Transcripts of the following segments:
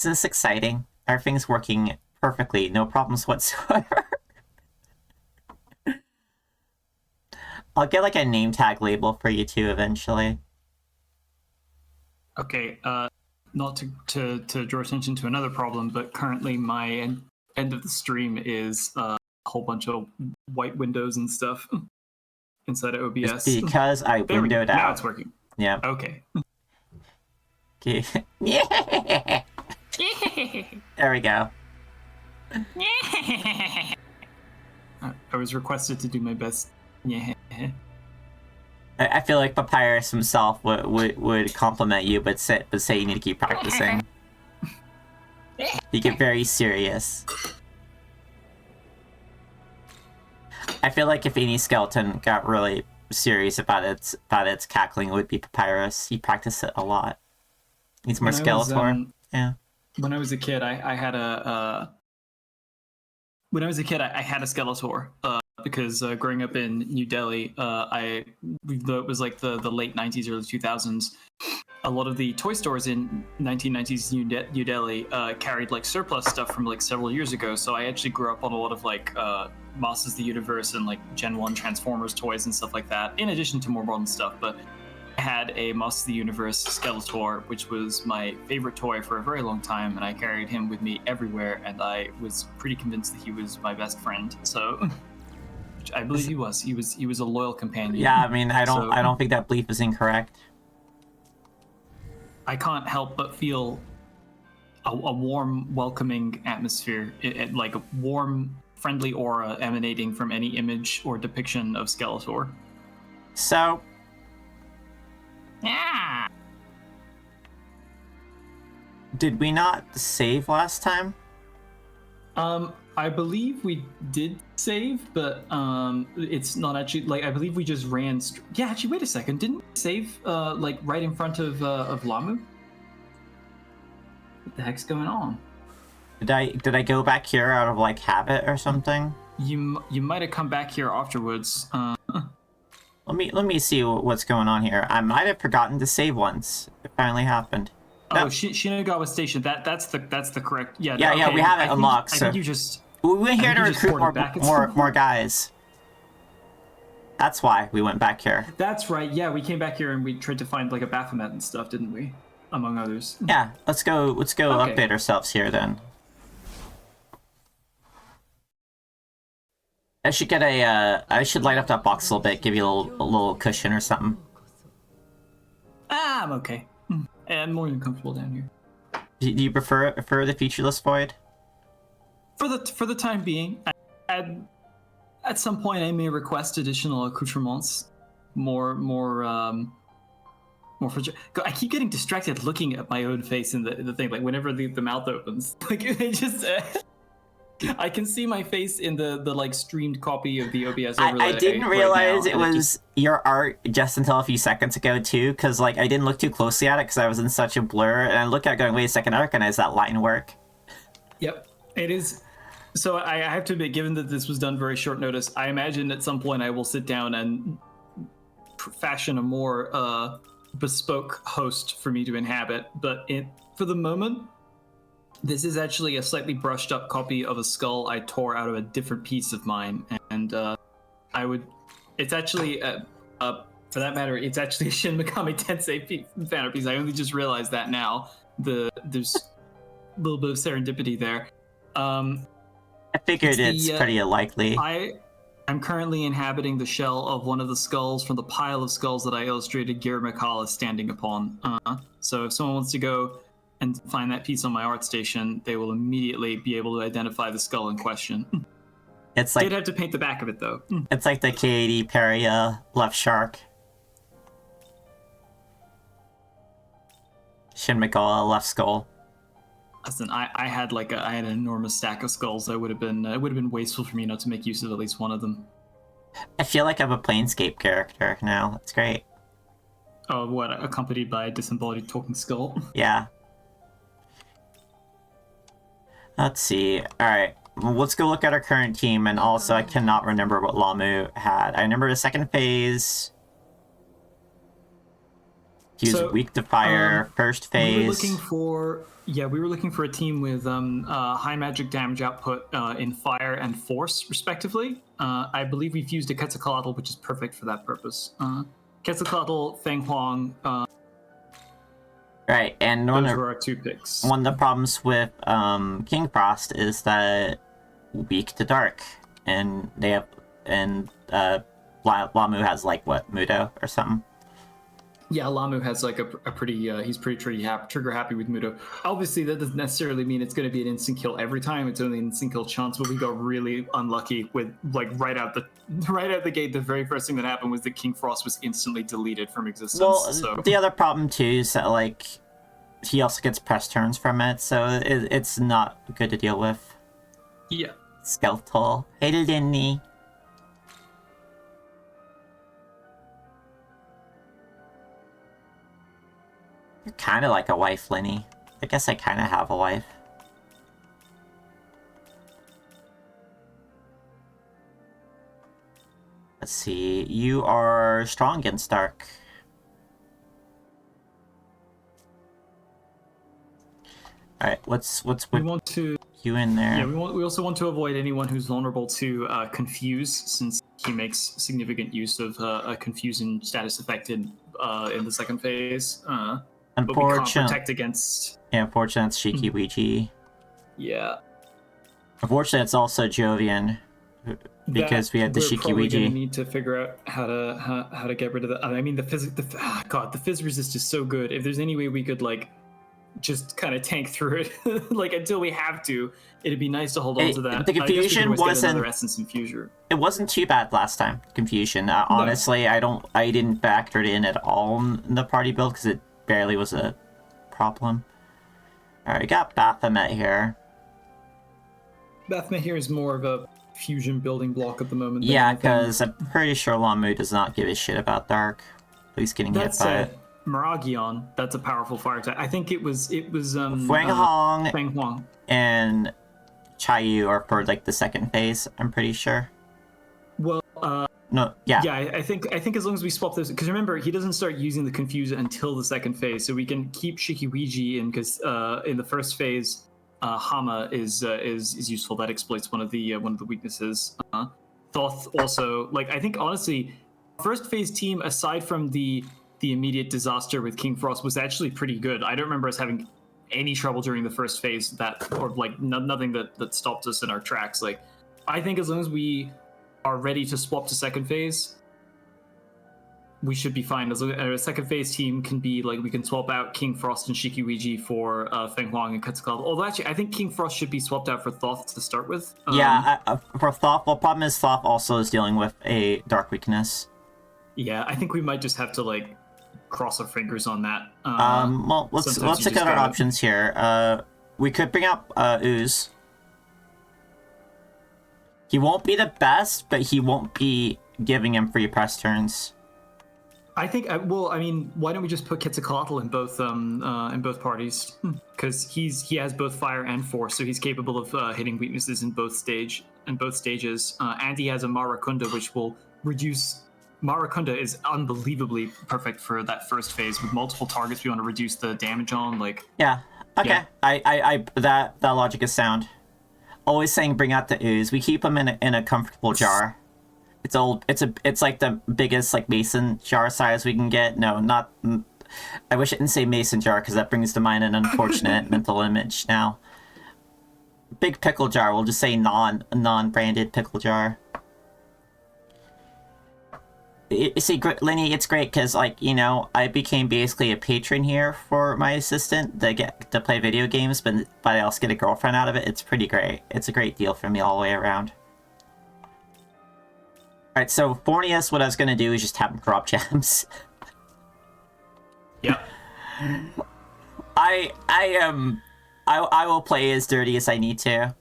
this exciting? Everything's working perfectly, no problems whatsoever. I'll get like a name tag label for you too eventually. Okay, not to draw attention to another problem, but currently my end of the stream is a whole bunch of white windows and stuff inside of OBS. It's because I windowed out. Now it's working. Yeah. Okay. Okay. Yeah. There we go. I was requested to do my best. Yeah. I feel like Papyrus himself would compliment you, but say you need to keep practicing. You get very serious. I feel like if any skeleton got really serious about its cackling, it would be Papyrus. He practiced it a lot. Needs more Skeletor. Yeah. When I was a kid, I had a Skeletor. Because growing up in New Delhi, it was like the late 90s, early 2000s. A lot of the toy stores in 1990s New Delhi carried like surplus stuff from like several years ago. So I actually grew up on a lot of like Masters of the Universe and like Gen 1 Transformers toys and stuff like that, in addition to more modern stuff. But I had a Masters of the Universe Skeletor, which was my favorite toy for a very long time, and I carried him with me everywhere, and I was pretty convinced that he was my best friend. So... I believe he was. He was a loyal companion. Yeah, I mean, I don't think that belief is incorrect. I can't help but feel a warm, welcoming atmosphere, like a warm, friendly aura emanating from any image or depiction of Skeletor. So, yeah. Did we not save last time? I believe we did save, but it's not actually like I believe we just ran. Yeah, actually, wait a second. Didn't we save like right in front of Lamu? What the heck's going on? Did I go back here out of like habit or something? You might have come back here afterwards. Let me see what's going on here. I might have forgotten to save once. It finally happened. Oh, Shinagawa Station. That's the correct. Yeah. Yeah, okay. yeah. We have it unlocked. I think you just. We went here to recruit more guys. That's why we went back here. That's right. Yeah, we came back here and we tried to find like a Baphomet and stuff, didn't we? Among others. Yeah. Let's go. Okay. Update ourselves here then. I should get I should light up that box a little bit, give you a little cushion or something. I'm okay. I'm more than comfortable down here. Do you prefer the featureless void? For the time being, at some point I may request additional accoutrements, more. I keep getting distracted looking at my own face in the thing. Like whenever the mouth opens, like it just. I can see my face in the like streamed copy of the OBS overlay. I didn't realize it was your art just until a few seconds ago too, because like I didn't look too closely at it because I was in such a blur, and I looked at it going, wait a second, I recognize that line work. Yep, it is. So I have to admit, given that this was done very short notice, I imagine at some point I will sit down and fashion a more bespoke host for me to inhabit. But for the moment, this is actually a slightly brushed up copy of a skull I tore out of a different piece of mine. And it's actually, for that matter, it's actually a Shin Megami Tensei banner piece. I only just realized that now. There's a little bit of serendipity there. I figured it's pretty likely. I'm currently inhabiting the shell of one of the skulls from the pile of skulls that I illustrated Gary McCall is standing upon. So if someone wants to go and find that piece on my art station, they will immediately be able to identify the skull in question. It's like they'd have to paint the back of it though. It's like the Katy Perry left shark. Shin McCall left skull. Listen, I had an enormous stack of skulls. It would have been wasteful for me not to make use of at least one of them. I feel like I'm a Planescape character now. That's great. Oh, what? Accompanied by a disembodied talking skull? Yeah. Let's see. Alright, let's go look at our current team, and also I cannot remember what Lamu had. I remember the second phase. He was weak to fire, first phase. We were looking for a team with high magic damage output in fire and force, respectively. I believe we've used a Quetzalcoatl, which is perfect for that purpose. Quetzalcoatl, Feng Huang. Right, and those were our 2 picks. One of the problems with King Frost is that weak to dark, and they have Lamu has like what, Mudo or something. Yeah, Lamu has like a pretty he's pretty trigger happy with Mudo. Obviously, that doesn't necessarily mean it's going to be an instant kill every time. It's only an instant kill chance. But we got really unlucky with like right out the gate. The very first thing that happened was that King Frost was instantly deleted from existence. Well, the other problem too is that like he also gets press turns from it, so it's not good to deal with. Yeah. Skeletal. Hey, Linny. You're kind of like a wife, Linny. I guess I kind of have a wife. Let's see. You are strong against dark. All right. What's we want to you in there? Yeah, we also want to avoid anyone who's vulnerable to confuse, since he makes significant use of a confusion status effect in the second phase. But we can't protect against... Yeah, unfortunately, it's Shiki Ouija. Yeah. Unfortunately, it's also Jovian, because we had the Shiki Ouija. We're need to figure out how to get rid of that. I mean, the Fizz resist is so good. If there's any way we could, like, just kind of tank through it, like, until we have to, it'd be nice to hold on to that. The confusion wasn't... Essence Infuser. It wasn't too bad last time, confusion. Honestly, no. I didn't factor it in at all in the party build, because it barely was a problem. Alright, we got Baphomet here. Baphomet here is more of a fusion building block at the moment. Yeah, because I'm pretty sure Lamu does not give a shit about dark. At least getting hit by it. Miragion, that's a powerful fire type. I think it was Feng Huang and Chayu are for like the second phase, I'm pretty sure. Well, no, yeah. Yeah, I think as long as we swap those, because remember, he doesn't start using the Confuser until the second phase, so we can keep Shiki Ouija in, because in the first phase, Hama is useful. That exploits one of the weaknesses. Thoth also, like, I think honestly, first phase team, aside from the immediate disaster with King Frost, was actually pretty good. I don't remember us having any trouble during the first phase or like nothing that stopped us in our tracks. Like, I think as long as we are ready to swap to second phase, we should be fine. A second phase team can be like, we can swap out King Frost and Shiki Ouija for Feng Huang and Quetzalcoatl. Although actually, I think King Frost should be swapped out for Thoth to start with. Yeah, for Thoth. Well, problem is Thoth also is dealing with a dark weakness. Yeah, I think we might just have to like cross our fingers on that. Well, let's look at our options here. We could bring up Ooze. He won't be the best, but he won't be giving him free press turns. I think. Well, I mean, why don't we just put Quetzalcoatl in both parties? Because he has both fire and force, so he's capable of hitting weaknesses in both stages. And he has a Marakunda, which will reduce. Marakunda is unbelievably perfect for that first phase with multiple targets we want to reduce the damage on. Like. Yeah. Okay. Yeah. I that logic is sound. Always saying bring out the Ooze. We keep him in a comfortable jar. It's old. It's like the biggest like mason jar size we can get. No, not. I wish I didn't say mason jar, because that brings to mind an unfortunate mental image. Now, big pickle jar. We'll just say non-branded pickle jar. See, Lenny, it's great because, like, you know, I became basically a patron here for my assistant to get to play video games, but I also get a girlfriend out of it. It's pretty great. It's a great deal for me all the way around. Alright, so Fornius, what I was going to do is just have him drop gems. Yep. I will play as dirty as I need to.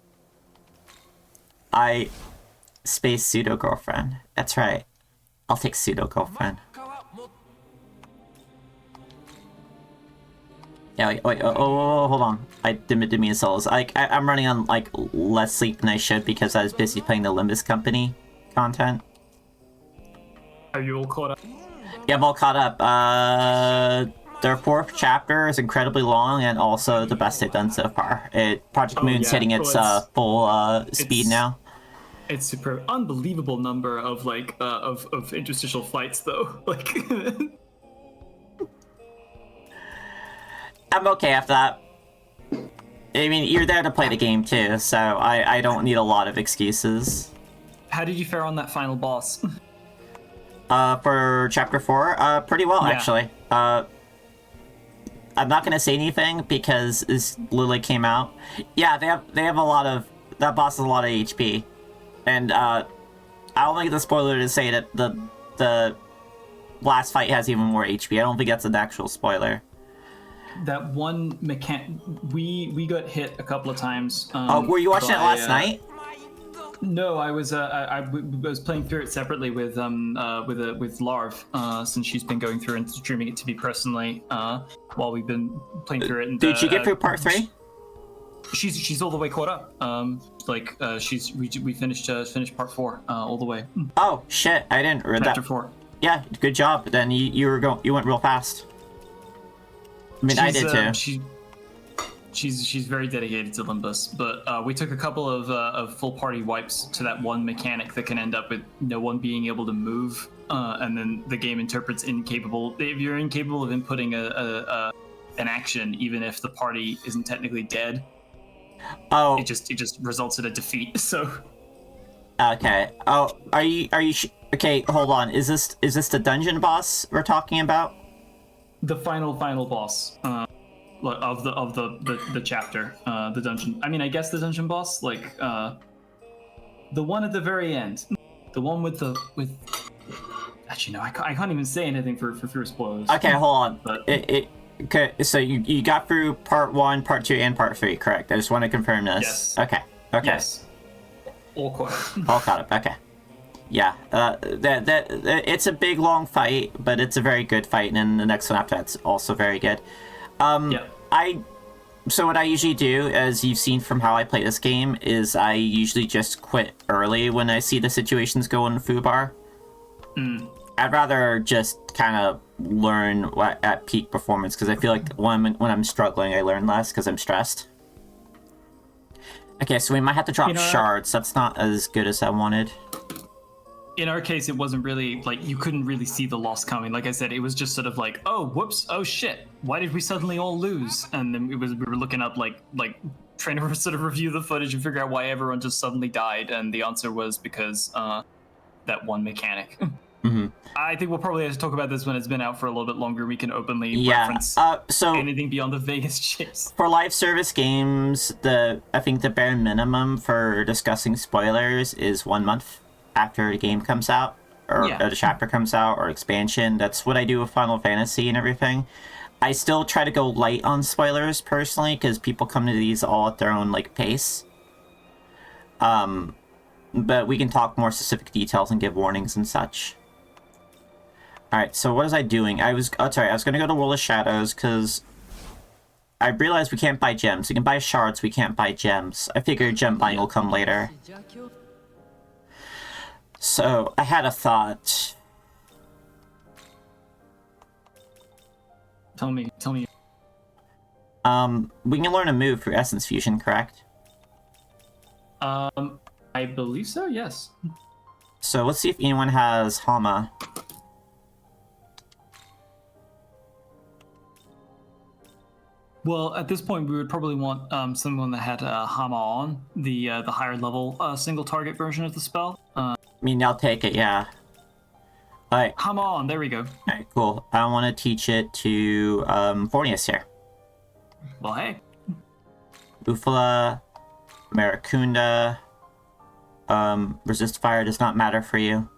Space pseudo girlfriend. That's right. I'll take pseudo girlfriend. Yeah, wait, hold on. I didn't mean to souls. I'm running on like less sleep than I should because I was busy playing the Limbus Company content. Are you all caught up? Yeah, I'm all caught up. their fourth chapter is incredibly long and also the best they've done so far. Project Moon's hitting its full speed now. It's super unbelievable number of like of interstitial fights though. Like I'm okay after that. I mean, you're there to play the game too, so I don't need a lot of excuses. How did you fare on that final boss? For chapter 4, pretty well actually. I'm not gonna say anything because this literally came out. Yeah, they have a lot of, that boss has a lot of HP, and I'll make the spoiler to say that the last fight has even more HP. I don't think that's an actual spoiler. That one we got hit a couple of times. Were you watching it last night? No, I was playing through it separately with Larv, since she's been going through and streaming it to me personally while we've been playing through it. And, did you get through part 3? She's all the way caught up. We finished part 4 all the way. Oh shit! I didn't read that. Chapter 4. Yeah, good job. Then you went real fast. I mean, I did too. She's very dedicated to Limbus, but we took a couple of full party wipes to that one mechanic that can end up with no one being able to move, and then the game interprets incapable. If you're incapable of inputting an action, even if the party isn't technically dead, it just results in a defeat. So. Okay. Oh, are you? Okay, hold on. Is this the dungeon boss we're talking about? The final boss of the chapter, the dungeon. I mean, I guess the dungeon boss, like the one at the very end, the one with. Actually, no, I can't even say anything for fear of spoilers. Okay, hold on. But okay, so you got through part 1, part 2, and part 3, correct? I just want to confirm this. Yes. Okay. Yes. All caught up. All caught up. Okay. Yeah, it's a big long fight, but it's a very good fight, and the next one after that's also very good. So what I usually do, as you've seen from how I play this game, is I usually just quit early when I see the situations go in the foobar. I'd rather just kind of learn at peak performance, because I feel like when I'm struggling, I learn less because I'm stressed. Okay, so we might have to drop shards. That's not as good as I wanted. In our case, it wasn't really, like, you couldn't really see the loss coming. Like I said, it was just sort of like, oh, whoops, oh shit, why did we suddenly all lose? And then we were looking up, like trying to sort of review the footage and figure out why everyone just suddenly died, and the answer was because that one mechanic. Mm-hmm. I think we'll probably have to talk about this when it's been out for a little bit longer. We can openly reference so anything beyond the Vegas chase. For live service games, I think the bare minimum for discussing spoilers is 1 month after the game comes out, or the chapter comes out, or expansion. That's what I do with Final Fantasy and everything. I still try to go light on spoilers personally, because people come to these all at their own pace. But we can talk more specific details and give warnings and such. Alright, so what was I doing? I was gonna go to World of Shadows, because I realized we can't buy gems. We can buy shards, we can't buy gems. I figured gem buying will come later. So, I had a thought. Tell me. We can learn a move through Essence Fusion, correct? I believe so, yes. So, let's see if anyone has Hama. Well, at this point, we would probably want someone that had Hama on, the higher level single target version of the spell. I mean, I'll take it, yeah. Alright. Hama on, there we go. Alright, cool. I want to teach it to Fornius here. Well, hey. Ufala, Maracunda, resist fire does not matter for you.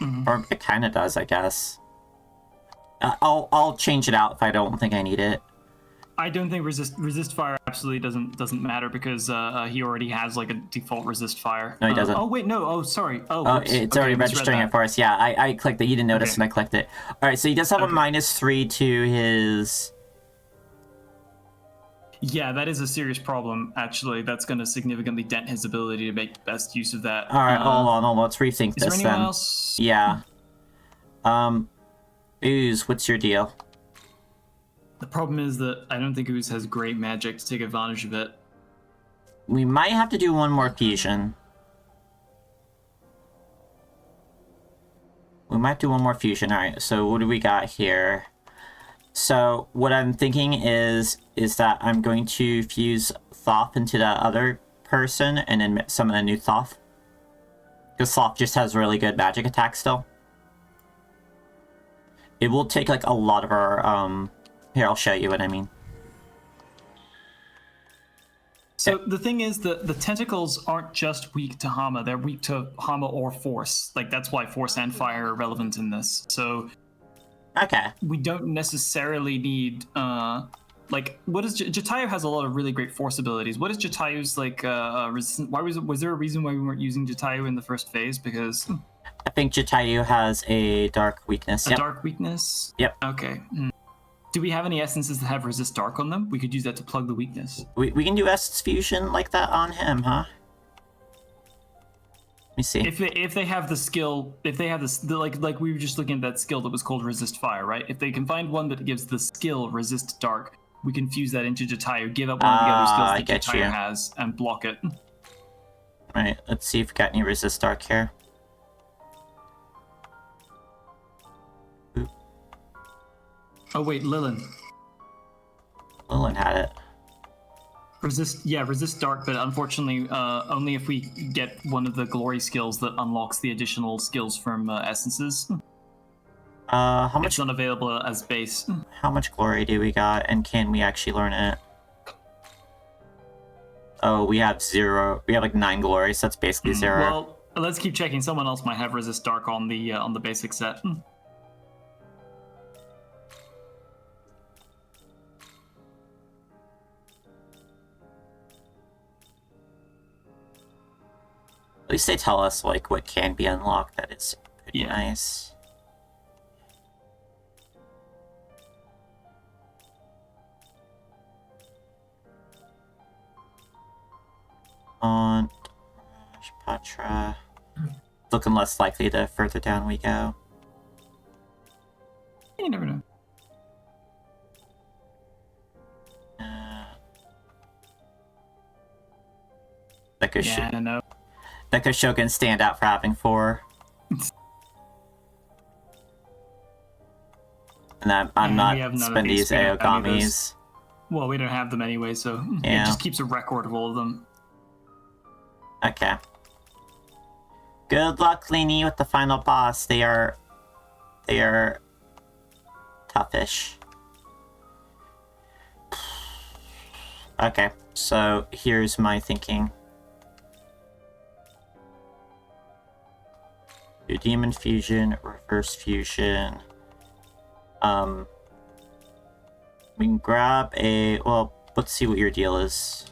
Mm-hmm. Or it kind of does, I guess. I'll change it out if I don't think I need it. I don't think resist fire absolutely doesn't matter, because he already has a default resist fire. No, he doesn't. Oh wait, no. Oh, sorry. It's already registering it for us. Yeah, I clicked it. You didn't notice, and I clicked it. All right, so he does have a -3 to his. Yeah, that is a serious problem. Actually, that's going to significantly dent his ability to make best use of that. All right, hold on. Let's rethink this then. Is there anyone else? Yeah. Ooze, what's your deal? The problem is that I don't think Ooze has great magic to take advantage of it. We might have to do one more fusion. We might do one more fusion. Alright, so what do we got here? So what I'm thinking is that I'm going to fuse Thoth into that other person and then summon a new Thoth. Because Thoth just has really good magic attack still. It will take like a lot of our here, I'll show you what I mean. So the thing is that the tentacles aren't just weak to Hama, they're weak to Hama or Force. Like, that's why Force and Fire are relevant in this. So Okay. we don't necessarily need like, what is Jatayu has a lot of really great Force abilities. What is Jatayu's like resistance? Why was there a reason why we weren't using Jatayu in the first phase? Because I think Jatayu has a dark weakness. a dark weakness? Yep. Okay. Do we have any essences that have resist dark on them? We could use that to plug the weakness. We can do essence fusion like that on him, huh? Let me see. If they have the skill, if they have this, like we were just looking at that skill that was called resist fire, right? If they can find one that gives the skill resist dark, we can fuse that into Jatayu, give up one of the other skills that Jatayu has, and block it. Alright, let's see if we got any resist dark here. Oop. Oh wait, Lilin. Lilin had it. Resist dark, but unfortunately, only if we get one of the glory skills that unlocks the additional skills from essences. How much? It's not available as base. How much glory do we got, and can we actually learn it? Oh, we have 0. We have like 9 glory, so that's basically 0. Well, let's keep checking. Someone else might have resist dark on the basic set. At least they tell us like what can be unlocked. That is pretty nice. On Patra. Looking less likely the further down we go. You never know. That I know. That Shogun stand out for having 4. And I'm not spending these Aogamis. Well, we don't have them anyway, so it just keeps a record of all of them. Okay. Good luck, Lini, with the final boss. They are toughish. Okay, so here's my thinking. Do demon fusion, reverse fusion. We can grab a, well, let's see what your deal is.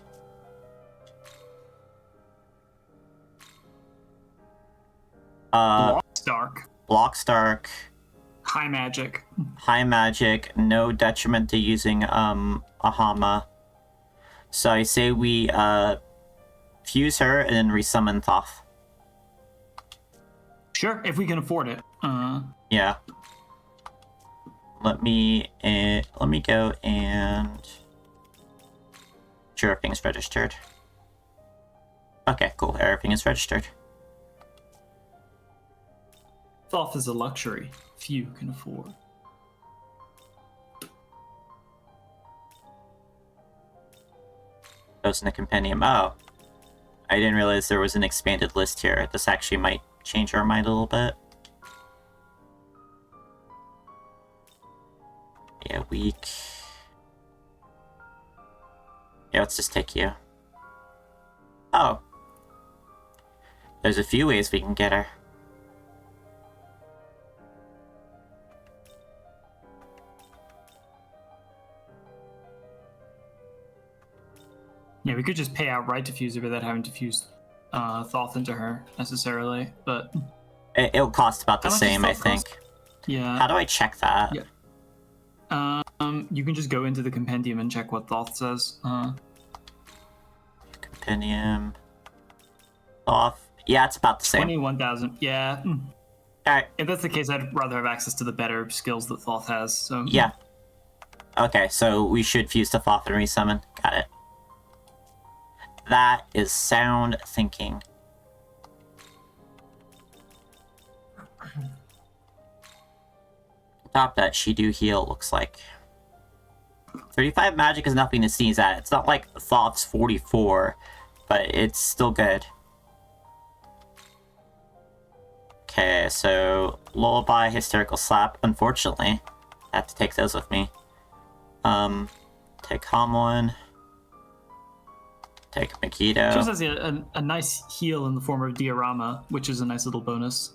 Blocks dark. Blocks dark. High magic. High magic, no detriment to using a Hama. So I say we fuse her and then resummon Thoth. Sure, if we can afford it. Yeah. Let me go and sure everything's registered. Okay, cool. Everything is registered. Thoth is a luxury few can afford. Goes in the compendium. Oh, I didn't realize there was an expanded list here. This actually might change our mind a little bit. Yeah, weak. Yeah, let's just take you. Oh. There's a few ways we can get her. Yeah, we could just pay outright to fuse her without having to fuse Thoth into her necessarily, but It'll cost about the same, I think. Yeah. How do I check that? Yeah. You can just go into the compendium and check what Thoth says. Compendium. Off. Yeah, it's about the same. 21,000. Yeah. Alright. If that's the case, I'd rather have access to the better skills that Thoth has. So yeah. Okay, so we should fuse to Thoth and resummon. Got it. That is sound thinking. Top that she do heal, looks like. 35 magic is nothing to sneeze at. It's not like Thoth's 44, but it's still good. Okay, so Lullaby, Hysterical Slap. Unfortunately, I have to take those with me. Take Hamlin. Take Makito. She also has a nice heal in the form of Diorama, which is a nice little bonus.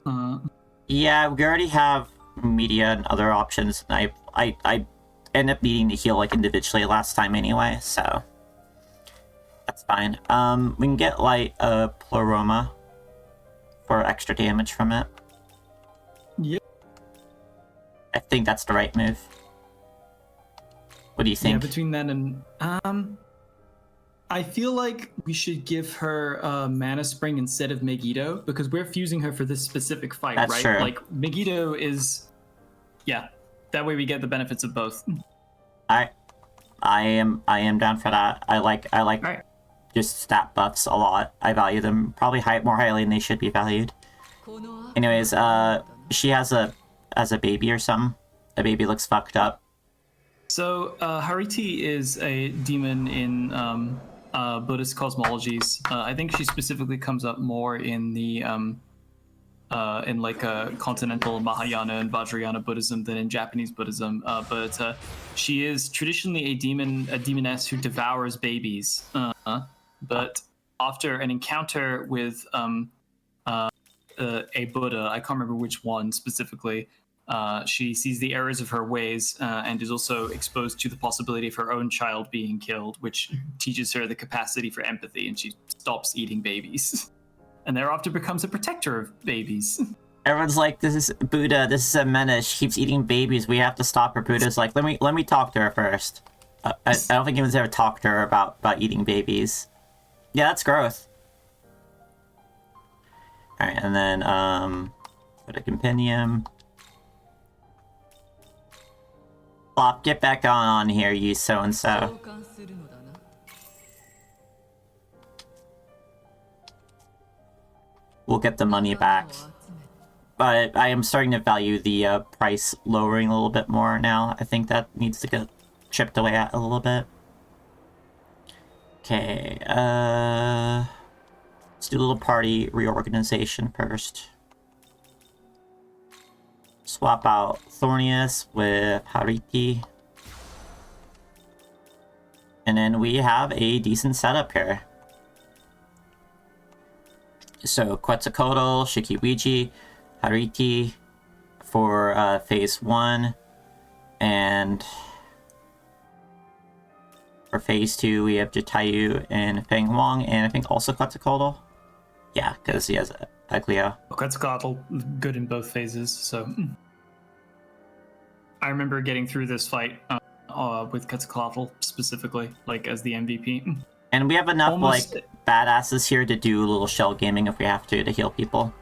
Yeah, we already have media and other options, and I end up needing to heal like individually last time anyway, so that's fine. We can get like a Pleroma for extra damage from it. Yep. I think that's the right move. What do you think? Yeah, between that and I feel like we should give her Mana Spring instead of Megiddo, because we're fusing her for this specific fight, That's right? true. Like Megiddo is, yeah. That way we get the benefits of both. I am down for that. I like Right. just stat buffs a lot. I value them probably more highly than they should be valued. Anyways, she has a baby or something. The baby looks fucked up. So Hariti is a demon in Buddhist cosmologies. I think she specifically comes up more in the in like continental Mahayana and Vajrayana Buddhism than in Japanese Buddhism. But she is traditionally a demoness who devours babies. But after an encounter with a Buddha, I can't remember which one specifically, she sees the errors of her ways and is also exposed to the possibility of her own child being killed, which teaches her the capacity for empathy, and she stops eating babies. And thereafter becomes a protector of babies. Everyone's like, "This is Buddha. This is a menace. She keeps eating babies. We have to stop her." Buddha's like, "Let me talk to her first." I don't think anyone's ever talked to her about eating babies. Yeah, that's growth. All right, and then put a compendium. Flop, get back on here, you so and so. We'll get the money back. But I am starting to value the price lowering a little bit more now. I think that needs to get chipped away at a little bit. Okay, let's do a little party reorganization first. Swap out Thornius with Hariti. And then we have a decent setup here. So Quetzalcoatl, Shikiwiji, Hariti for phase 1, and for phase 2 we have Jatayu and Feng Huang, and I think also Quetzalcoatl. Yeah, because he has Aglio. Quetzalcoatl, good in both phases, so... I remember getting through this fight with Quetzalcoatl specifically, like as the MVP. And we have enough Almost... like badasses here to do a little shell gaming if we have to heal people.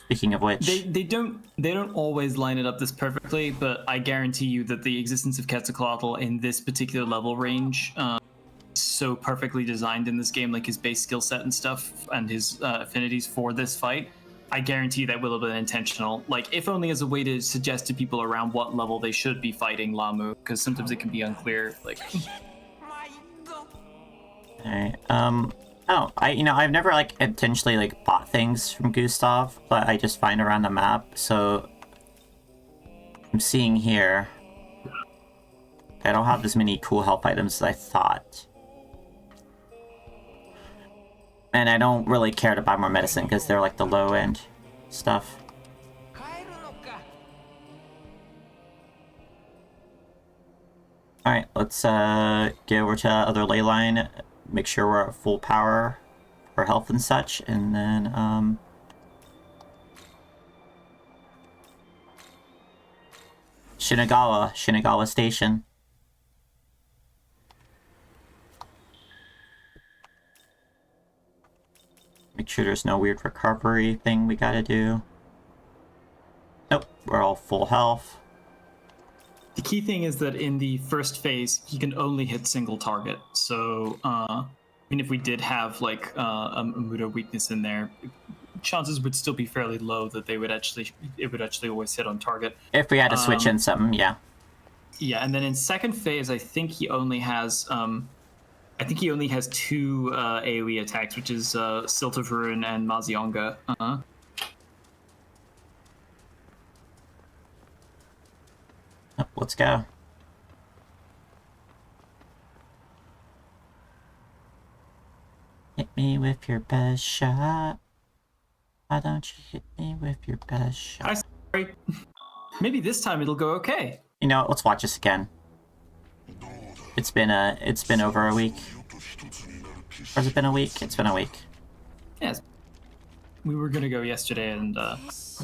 Speaking of which, they don't always line it up this perfectly, but I guarantee you that the existence of Quetzalcoatl in this particular level range is so perfectly designed in this game, like his base skill set and stuff, and his affinities for this fight. I guarantee that will have been intentional, like if only as a way to suggest to people around what level they should be fighting Lamu, because sometimes it can be unclear. Like, alright, oh, I've never like intentionally like bought things from Gustav, but I just find around the map. So I'm seeing here, I don't have as many cool health items as I thought. And I don't really care to buy more medicine because they're like the low end stuff. Alright, let's get over to other ley line, make sure we're at full power for health and such, and then Shinagawa Station. Make sure there's no weird recovery thing we gotta do. Nope, we're all full health. key thing is that in the first phase, he can only hit single target. So, even if we did have like a Muda weakness in there, chances would still be fairly low that it would actually always hit on target. If we had to switch in something, yeah. Yeah, and then in second phase, I think he only has two AoE attacks, which is Silt of Ruin and Mazionga. Let's go. Hit me with your best shot. Why don't you hit me with your best shot? Sorry. Maybe this time it'll go okay. You know what? Let's watch this again. It's been over a week. Or has it been a week? It's been a week. Yes. We were gonna go yesterday, and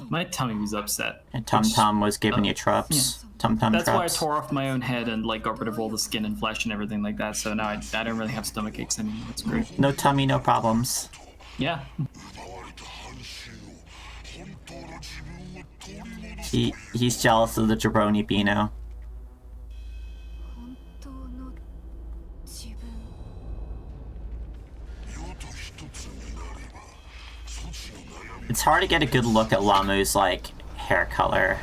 my tummy was upset. And Tum Tum was giving you trups. Yeah. Tum Tum That's trups. why I tore off my own head and like got rid of all the skin and flesh and everything like that. So now I don't really have stomach aches anymore. It's great. No tummy, no problems. Yeah. He's jealous of the jabroni Beano. It's hard to get a good look at Lamu's like hair color.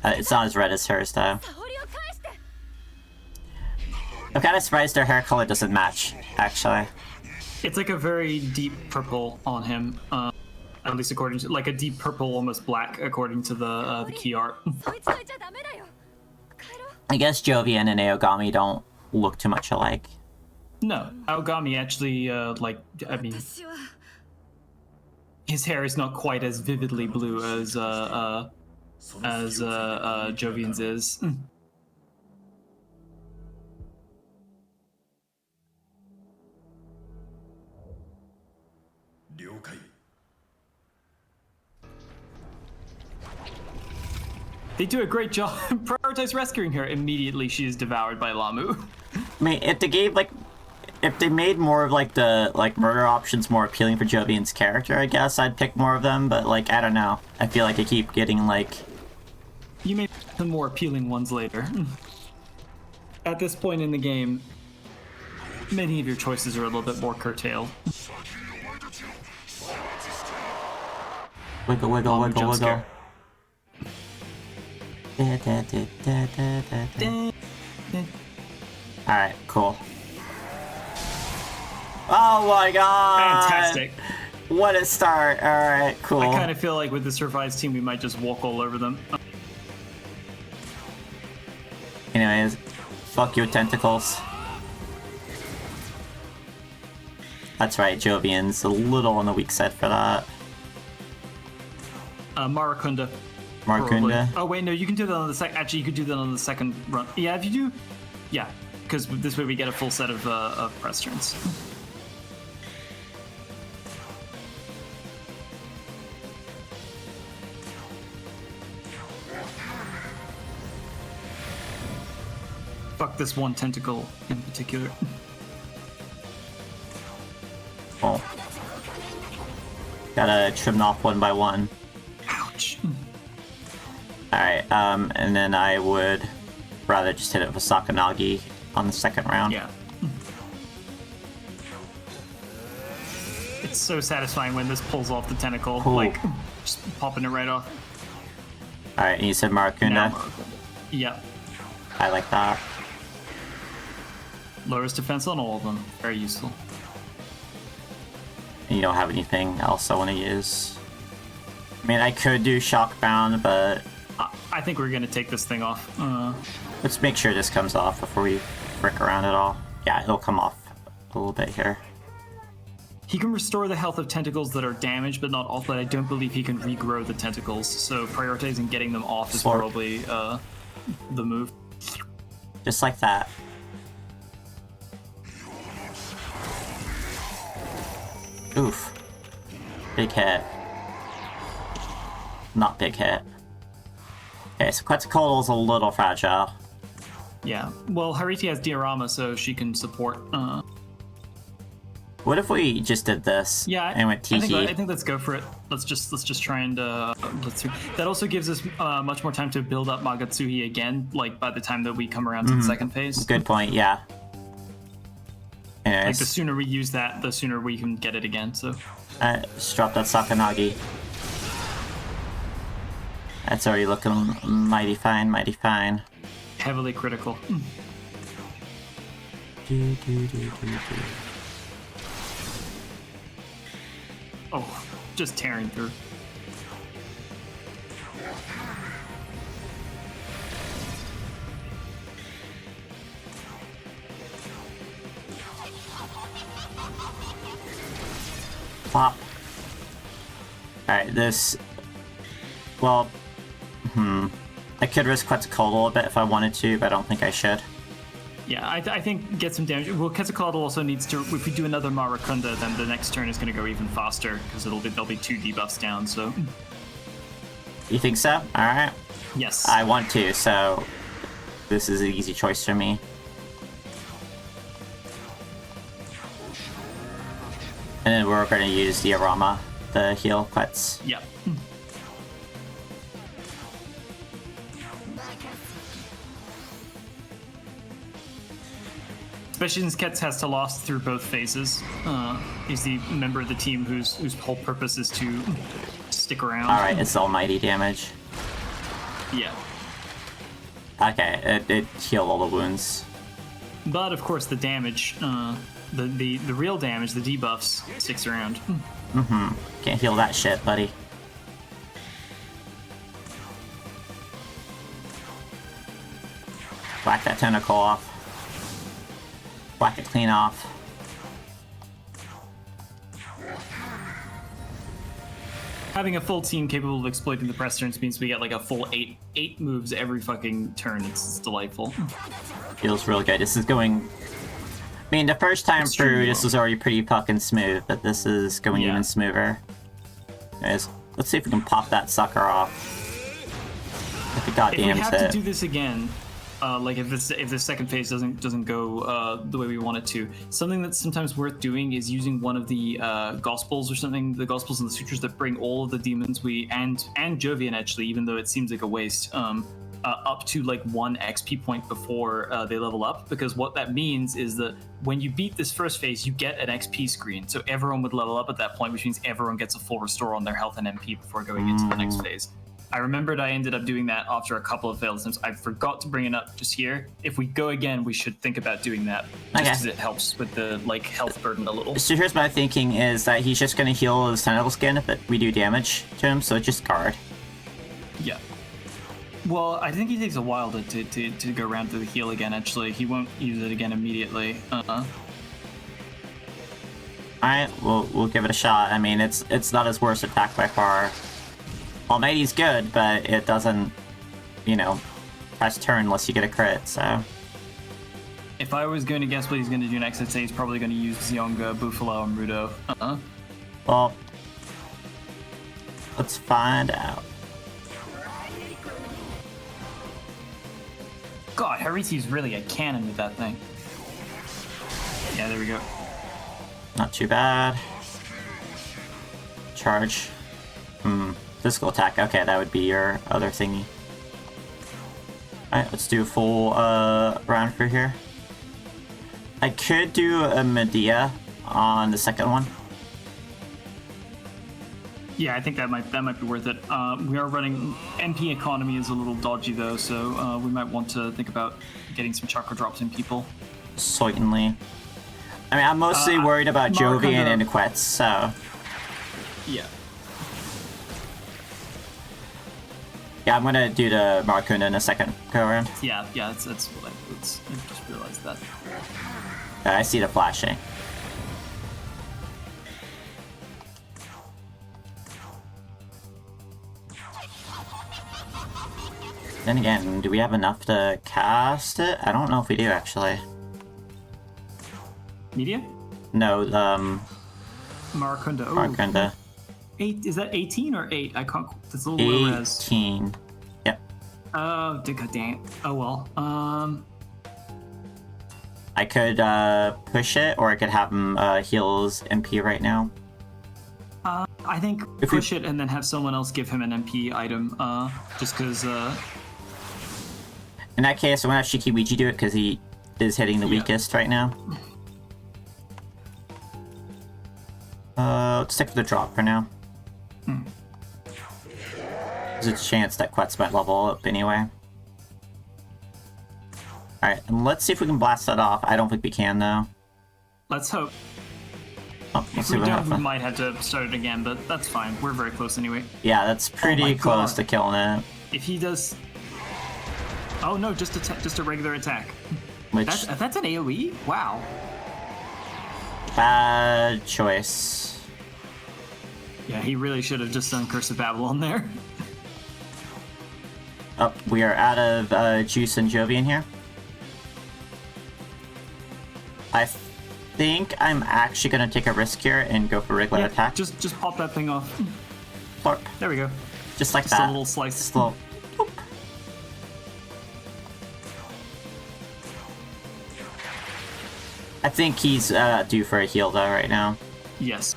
It's not as red as hers though. I'm kind of surprised her hair color doesn't match, actually. It's like a very deep purple on him. At least according to, like a deep purple, almost black, according to the key art. I guess Jovian and Aogami don't look too much alike. No, Aogami actually, I mean, his hair is not quite as vividly blue as Jovian's is. They do a great job. Prioritize rescuing her. Immediately, she is devoured by Lamu. I mean, if they made more of like the murder options more appealing for Jovian's character, I guess I'd pick more of them. But like, I don't know. I feel like I keep getting like. You may pick the more appealing ones later. At this point in the game, many of your choices are a little bit more curtailed. Wiggle, wiggle, wiggle, wiggle. Scare. Alright, cool. Oh my god! Fantastic. What a start. Alright, cool. I kind of feel like with the Survives team, we might just walk all over them. Anyways, fuck your tentacles. That's right, Jovian's a little on the weak side for that. Marakunda. Markunda? Oh wait, no, you can do that on the second. Actually, you could do that on the second run. Yeah, if you do, yeah, because this way we get a full set of press turns. Fuck this one tentacle in particular. Oh. Gotta trim them off one by one. Ouch. Alright, and then I would rather just hit it with Sakanagi on the second round. Yeah. It's so satisfying when this pulls off the tentacle, Cool. like just popping it right off. Alright, and you said Marakunda? Now Marakunda. Yep. I like that. Lowers defense on all of them. Very useful. And you don't have anything else I want to use. I mean, I could do Shockbound, but I think we're gonna take this thing off. let's make sure this comes off before we frick around at all. Yeah, it'll come off a little bit here. He can restore the health of tentacles that are damaged, but not off. But I don't believe he can regrow the tentacles. So prioritizing getting them off is Slurp. probably the move. Just like that. Oof. Big hit. Not big hit. Okay, so Quetzalcoatl's a little fragile. Yeah. Well, Hariti has Diorama, so she can support. What if we just did this? Yeah, And went Tiki? I think let's go for it. Let's just try and let's. That also gives us much more time to build up Magatsuhi again. Like by the time that we come around to the second phase. Good point. Yeah. Anyways, Like the sooner we use that, the sooner we can get it again. So. Just drop that Sakanagi. That's already looking mighty fine. Mighty fine. Heavily critical. Oh, just tearing through. Pop. Alright, this... Well... I could risk Quetzalcoatl a little bit if I wanted to, but I don't think I should. Yeah, I think get some damage. Well, Quetzalcoatl also needs to. If we do another Marakunda, then the next turn is going to go even faster because there'll be 2 debuffs down. So. You think so? All right. Yes. I want to, so this is an easy choice for me. And then we're going to use the Arama, the heal Quetz. Yeah. Especially since Ketz has to last through both phases. He's the member of the team whose whole purpose is to stick around. Alright, it's almighty damage. Yeah. Okay, it healed all the wounds. But of course the damage, the real damage, the debuffs, sticks around. Can't heal that shit, buddy. Whack that tentacle off. Whack it clean off. Having a full team capable of exploiting the press turns means we get like a full eight moves every fucking turn. It's delightful. Feels real good. This is going... I mean, the first time through, this was already pretty fucking smooth, but this is going even smoother. Anyways, let's see if we can pop that sucker off. If it goddamn If we have it. to do this again, like if the second phase doesn't go the way we want it to, something that's sometimes worth doing is using one of the gospels or something, the gospels and the sutras that bring all of the demons and Jovian actually, even though it seems like a waste, up to like 1 XP point before they level up, because what that means is that when you beat this first phase, you get an XP screen, so everyone would level up at that point, which means everyone gets a full restore on their health and MP before going into the next phase. I remembered I ended up doing that after a couple of failed attempts. I forgot to bring it up just here. If we go again, we should think about doing that, just because it helps with the like health burden a little. So here's my thinking is that he's just going to heal his tentacle skin if we do damage to him, so just guard. Yeah. Well, I think he takes a while to go around to the heal again, actually. He won't use it again immediately. Alright, we'll give it a shot. I mean, it's not his worst attack by far. Almighty's good, but it doesn't, you know, press turn unless you get a crit, so... If I was going to guess what he's going to do next, I'd say he's probably going to use Zionga, Buffalo, and Rudo. Well, let's find out. God, Hariti's really a cannon with that thing. Yeah, there we go. Not too bad. Charge. Physical attack. Okay, that would be your other thingy. Alright, let's do a full round for here. I could do a Medea on the second one. Yeah, I think that might be worth it. We are running NP economy is a little dodgy though, so we might want to think about getting some chakra drops in people. Certainly. I mean, I'm mostly worried about Jovian and Quetz, so... Yeah. Yeah, I'm gonna do the Marakunda in a second go around. Yeah, that's what I just realized that. I see the flashing. Then again, do we have enough to cast it? I don't know if we do, actually. Media? No, Marakunda. Oh, Marakunda. 8, is that 18 or 8? I can't, that's a little low res. 18. Yep. Oh, god damn. Oh well. I could push it, or I could have him heal his MP right now. I think If we- push it and then have someone else give him an MP item, just because. In that case, I'm gonna have Shikiwiji do it because he is hitting the weakest right now. Let's stick with the drop for now. There's a chance that Quetz might level up anyway. Alright, and let's see if we can blast that off. I don't think we can, though. Let's hope. Oh, If we don't, we might have to start it again, but that's fine. We're very close anyway. Yeah, that's pretty my close God. to killing it. If he does. Oh no, just a regular attack. Which, That's an AoE? Wow. bad choice. Yeah, he really should have just done Curse of Babylon there. Oh, we are out of Juice and Jovian here. I think I'm actually going to take a risk here and go for regular attack. Just pop that thing off. Plorp. There we go. Just like Just that. a little slice. Just a little. Boop. I think he's due for a heal though right now. Yes.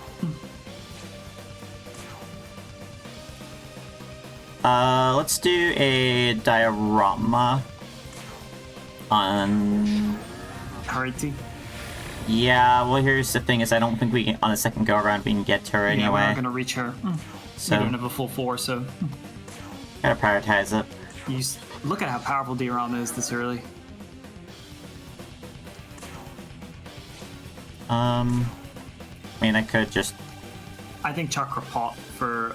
Let's do a diorama on. Alrighty. Yeah, well here's the thing is I don't think we can, on the second go around we can get to her Yeah, we're anyway. not gonna reach her. So We don't have a full 4, so gotta prioritize it. look at how powerful diorama is this early. I mean I could just. I think Chakra Pot for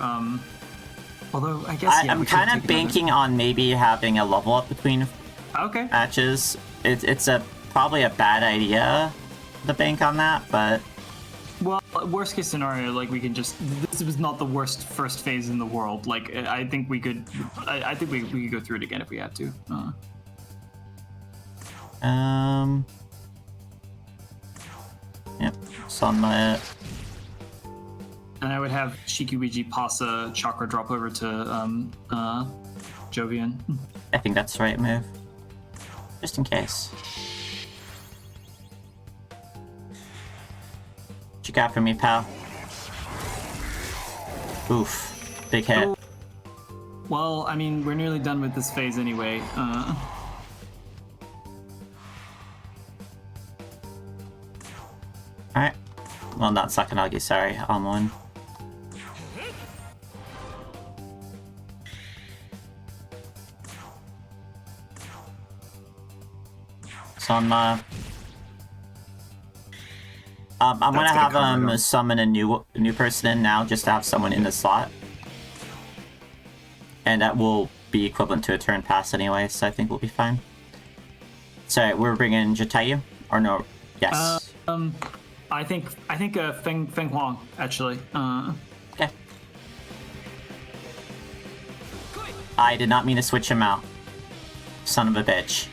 although I guess I'm kind of banking on maybe having a level up between Okay. matches. It's probably a bad idea to bank on that, but Well, worst case scenario, like we can just. This was not the worst first phase in the world. Like I think we could. I think we could go through it again if we had to. Yep. Sunlight. And I would have Shikiwiji pass a chakra drop over to Jovian. I think that's the right move. Just in case. What you got for me, pal? Oof. Big hit. Oh. Well, I mean, we're nearly done with this phase anyway. Alright. Well, not Sakanagi, sorry. On one. Sanma. I'm gonna That's have gonna cover it. summon a new person in now, just to have someone in the slot, and that will be equivalent to a turn pass anyway, so I think we'll be fine. Sorry, we're bringing Jatayu, or no? Yes. I think Feng Huang actually. Okay. I did not mean to switch him out. Son of a bitch.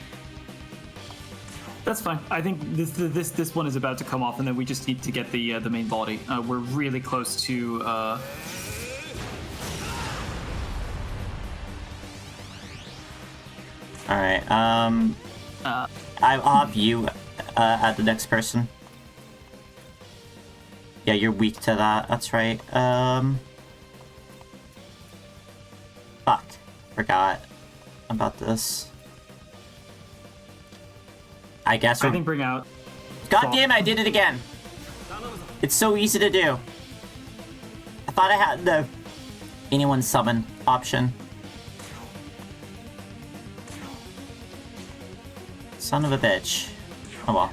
That's fine. I think this one is about to come off, and then we just need to get the main body. We're really close to. Alright, I'll have you add the next person. Yeah, you're weak to that, that's right. Fuck. Forgot about this. I guess I we're... think bring out. God damn it, I did it again! It's so easy to do. I thought I had the anyone summon option. Son of a bitch. Oh well.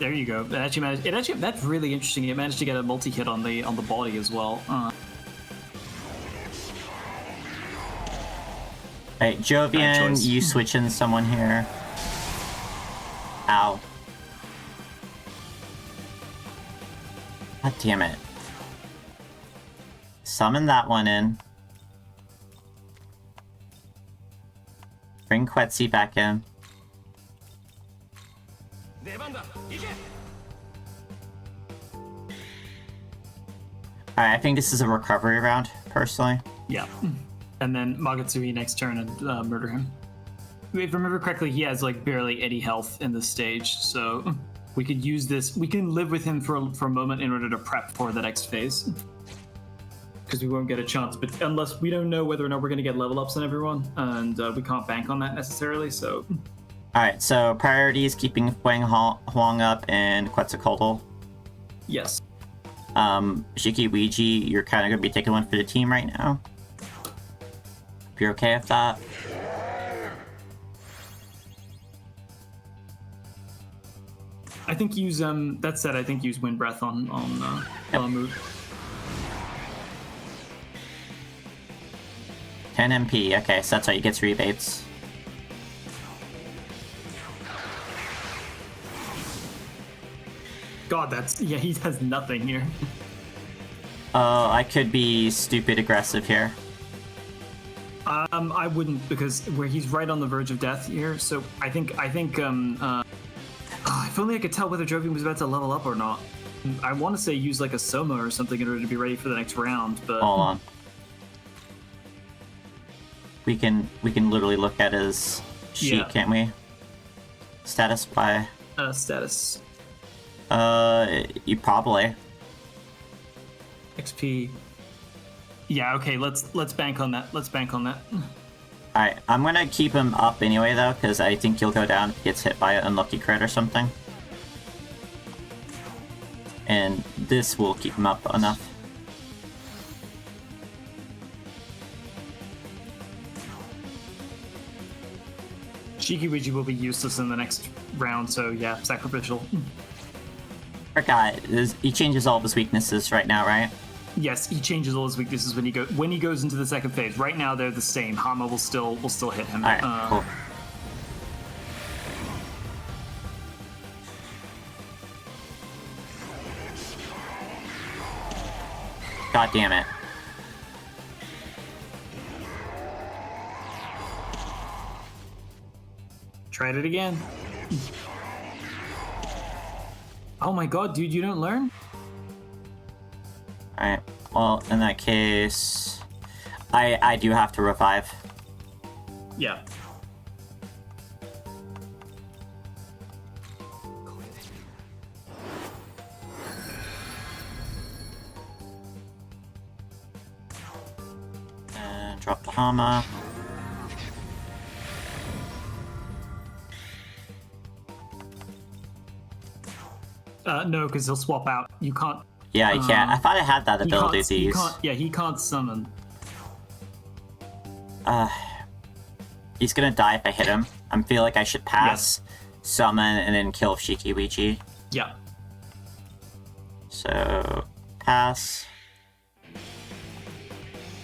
There you go. It actually managed. That's really interesting. It managed to get a multi-hit on the body as well. Right, Bad Jovian, choice. you switch in someone here. Ow. God damn it. Summon that one in. Bring Quetzi back in. Alright, I think this is a recovery round, personally. Yeah. And then Magatsuhi next turn and murder him. if I remember correctly, he has like barely any health in this stage, so we could use this. We can live with him for a moment in order to prep for the next phase. Because we won't get a chance, but unless we don't know whether or not we're going to get level ups on everyone, and we can't bank on that necessarily, so... Alright, so priorities, keeping Huang up and Quetzalcoatl. Yes. Shiki Ouija, you're kind of going to be taking one for the team right now. If you're okay with that. I think use, that said, I think use Wind Breath on Lamu. 10 MP, okay, so that's how he gets rebates. God, yeah, he has nothing here. Oh, I could be stupid aggressive here. I wouldn't, because he's right on the verge of death here, so I think, if only I could tell whether Jovian was about to level up or not. I want to say use like a Soma or something in order to be ready for the next round, but... Hold on. We can literally look at his sheet, can't we? Status by... status. You probably. XP. Yeah, okay, let's bank on that. Let's bank on that. Alright, I'm gonna keep him up anyway though, because I think he'll go down if he gets hit by an unlucky crit or something. And this will keep him up enough. Shiki-Wiji will be useless in the next round, so yeah, sacrificial. Our guy, he changes all of his weaknesses right now, right? Yes, he changes all his weaknesses when he goes into the second phase. Right now they're the same. Hama will still hit him. Alright, cool. God damn it. Tried it again. Oh my god, dude, you don't learn? Alright, well, in that case... I do have to revive. Yeah. And drop the Hama. No, because he'll swap out. You can't... Yeah, he can't. I thought I had that ability to use. He can't summon. He's gonna die if I hit him. I feel like I should pass, summon, and then kill Shiki Ouija. Yeah. So, pass.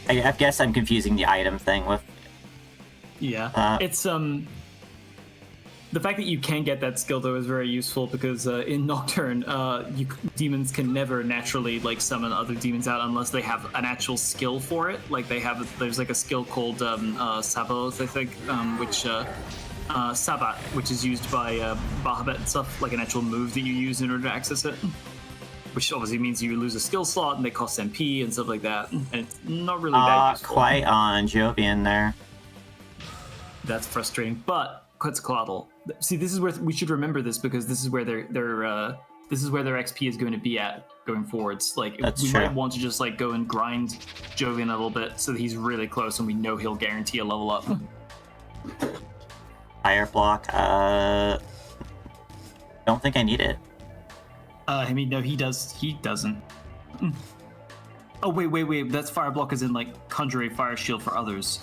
I guess I'm confusing the item thing with... Yeah. It's, the fact that you can get that skill though is very useful because in Nocturne, demons can never naturally like summon other demons out unless they have an actual skill for it. Like there's like a skill called Sabot, I think, Sabat, which is used by Bahamut and stuff, like an actual move that you use in order to access it. Which obviously means you lose a skill slot and they cost MP and stuff like that. And it's not really that useful. Quite on Jovian there. That's frustrating, but Quetzalcoatl. See, this is where we should remember this because this is where their XP is going to be at going forwards. Like we might want to just like go and grind Jovian a little bit so that he's really close and we know he'll guarantee a level up. Fire block. Don't think I need it. I mean, no, he does. He doesn't. Oh wait. That's fire block as in like conjure a fire shield for others.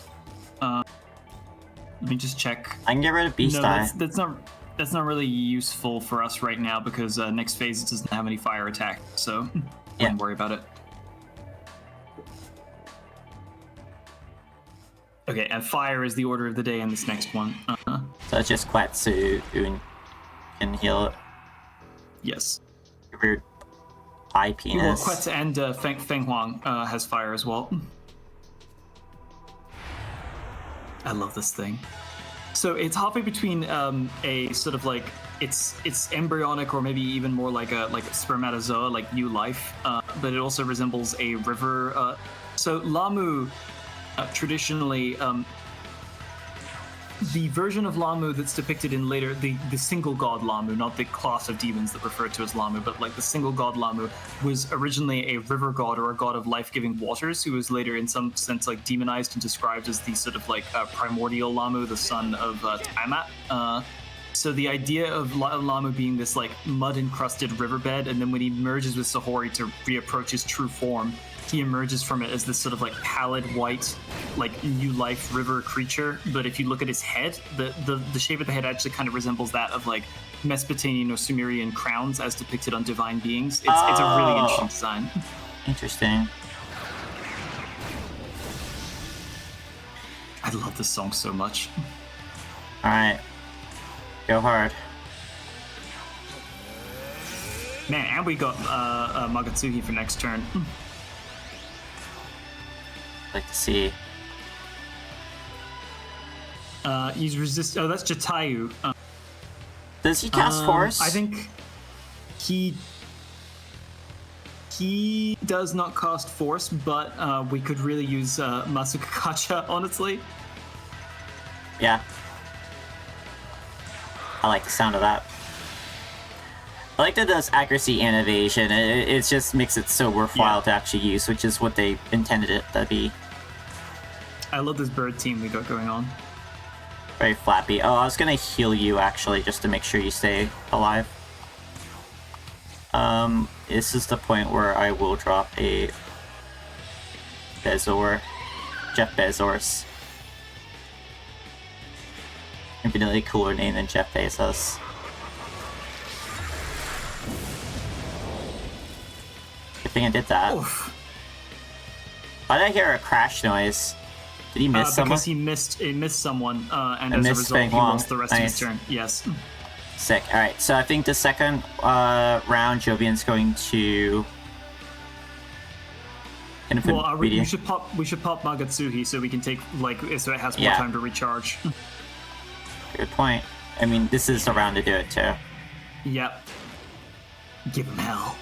Let me just check. I can get rid of Beast Eye. That's not really useful for us right now because next phase it doesn't have any fire attack, so don't worry about it. Okay, and fire is the order of the day in this next one. So it's just Quetsu who can heal it. Yes. Weird eye penis. Well, Quetsu and Feng Huang has fire as well. I love this thing. So it's halfway between a sort of like it's embryonic or maybe even more like a spermatozoa, like new life, but it also resembles a river. So Lamu traditionally the version of Lamu that's depicted in later, the single god Lamu, not the class of demons that refer to as Lamu, but like the single god Lamu was originally a river god or a god of life-giving waters who was later in some sense like demonized and described as the sort of like primordial Lamu, the son of Tiamat. So the idea of Lamu being this like mud-encrusted riverbed, and then when he merges with Sahori to reapproach his true form, he emerges from it as this sort of like pallid white, like new life river creature. But if you look at his head, the shape of the head actually kind of resembles that of like Mesopotamian or Sumerian crowns as depicted on divine beings. It's a really interesting design. Interesting. I love this song so much. All right. Go hard. Man, and we got Magatsuhi for next turn. I'd like to see. He's resist. Oh, that's Jatayu. Does he cast Force? I think he does not cast Force, but we could really use Masuka Kacha, honestly. Yeah. I like the sound of that. I like that it does accuracy and evasion. It just makes it so worthwhile to actually use, which is what they intended it to be. I love this bird team we got going on. Very flappy. Oh, I was gonna heal you actually, just to make sure you stay alive. This is the point where I will drop a Bezor, Jeff Bezos. Infinitely cooler name than Jeff Bezos. Good thing I did that. Oof. Why did I hear a crash noise? Did he miss someone? Because he missed someone, and as a result, he lost the rest of his turn. Yes. Sick. All right, so I think the second round, Jovian's going to. Well, we should pop Magatsuhi so we can take so it has more time to recharge. Good point. I mean, this is the round to do it too. Yep. Give him hell.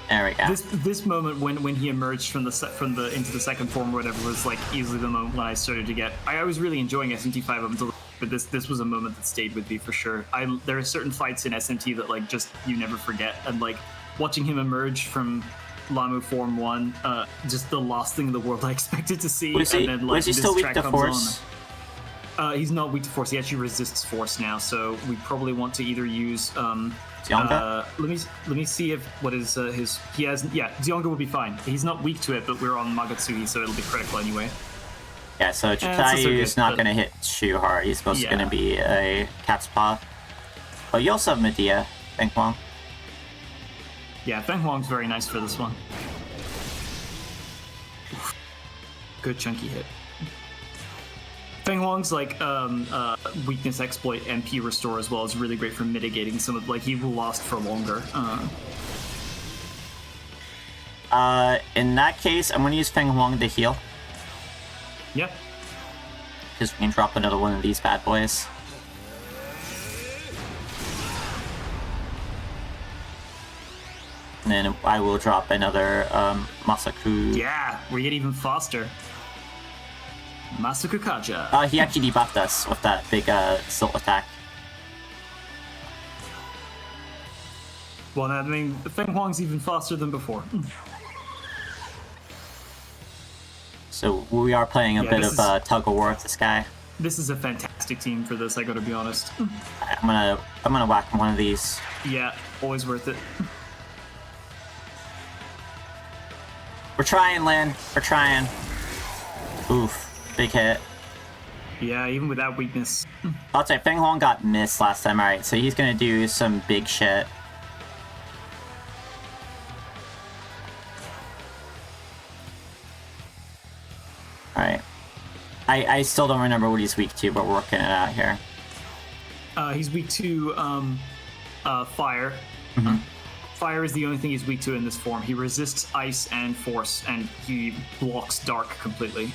There we go. This moment when he emerged from the into the second form or whatever was like easily the moment when I started to get. I was really enjoying SMT5 up until, but this was a moment that stayed with me for sure. There are certain fights in SMT that like just you never forget, and like watching him emerge from Lamu Form 1, just the last thing in the world I expected to see. Was he still weak to Force? He's not weak to Force. He actually resists Force now, so we probably want to either use. Zionga? Let me see if what is his. He has. Yeah, Zionga will be fine. He's not weak to it, but we're on Magatsuhi, so it'll be critical anyway. Yeah, so Chitayu's not going to hit too hard. He's supposed to going to be a cat's paw. Oh, you also have Medea, Feng Huang. Yeah, Feng Huang's very nice for this one. Good chunky hit. Feng Huang's like weakness exploit MP restore as well is really great for mitigating some of he will last for longer. In that case, I'm going to use Feng Huang to heal. Yeah. Because we can drop another one of these bad boys. And then I will drop another Masaku. Yeah, we get even faster. Masuka Kaja. He actually debuffed us with that big silt attack. Well, I mean, Feng Huang's even faster than before. So we are playing a bit of tug of war with this guy. This is a fantastic team for this, I gotta be honest. I'm gonna whack one of these. Yeah, always worth it. We're trying, Lynn. We're trying. Oof. Big hit. Yeah, even without weakness. I'll say Feng Huang got missed last time. Alright, so he's gonna do some big shit. Alright. I still don't remember what he's weak to, but we're working it out here. He's weak to fire. Mm-hmm. Fire is the only thing he's weak to in this form. He resists ice and force, and he blocks dark completely.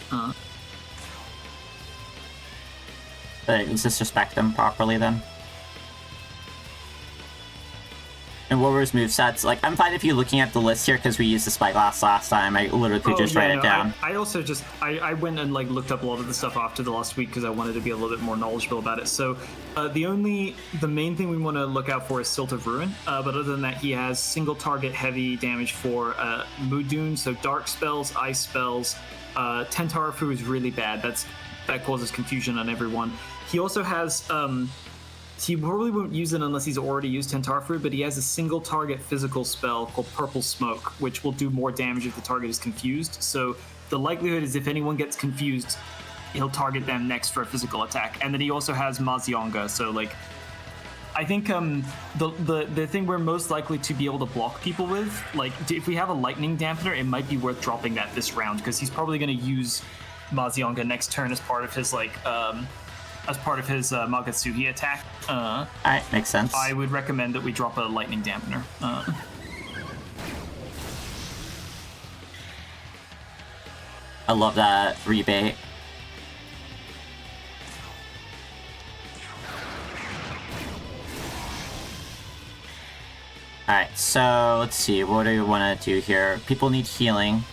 But let's disrespect them properly then. And what were his movesets? Like, I'm fine if you're looking at the list here because we used the Spyglass last time. I literally could just write it down. I also just I went and like looked up a lot of the stuff after the last week because I wanted to be a little bit more knowledgeable about it. So the main thing we want to look out for is Silt of Ruin. But other than that, he has single target heavy damage for Mood Dune, so dark spells, ice spells. Tentarafu is really bad. That causes confusion on everyone. He also has he probably won't use it unless he's already used Tentarafu, but he has a single target physical spell called Purple Smoke, which will do more damage if the target is confused. So the likelihood is if anyone gets confused, he'll target them next for a physical attack. And then he also has Mazionga, so like I think the thing we're most likely to be able to block people with, like if we have a lightning dampener, it might be worth dropping that this round because he's probably going to use Mazionga next turn as part of his Magatsuhi attack. Alright, makes sense. I would recommend that we drop a lightning dampener. I love that rebate. Alright, so let's see. What do we want to do here? People need healing.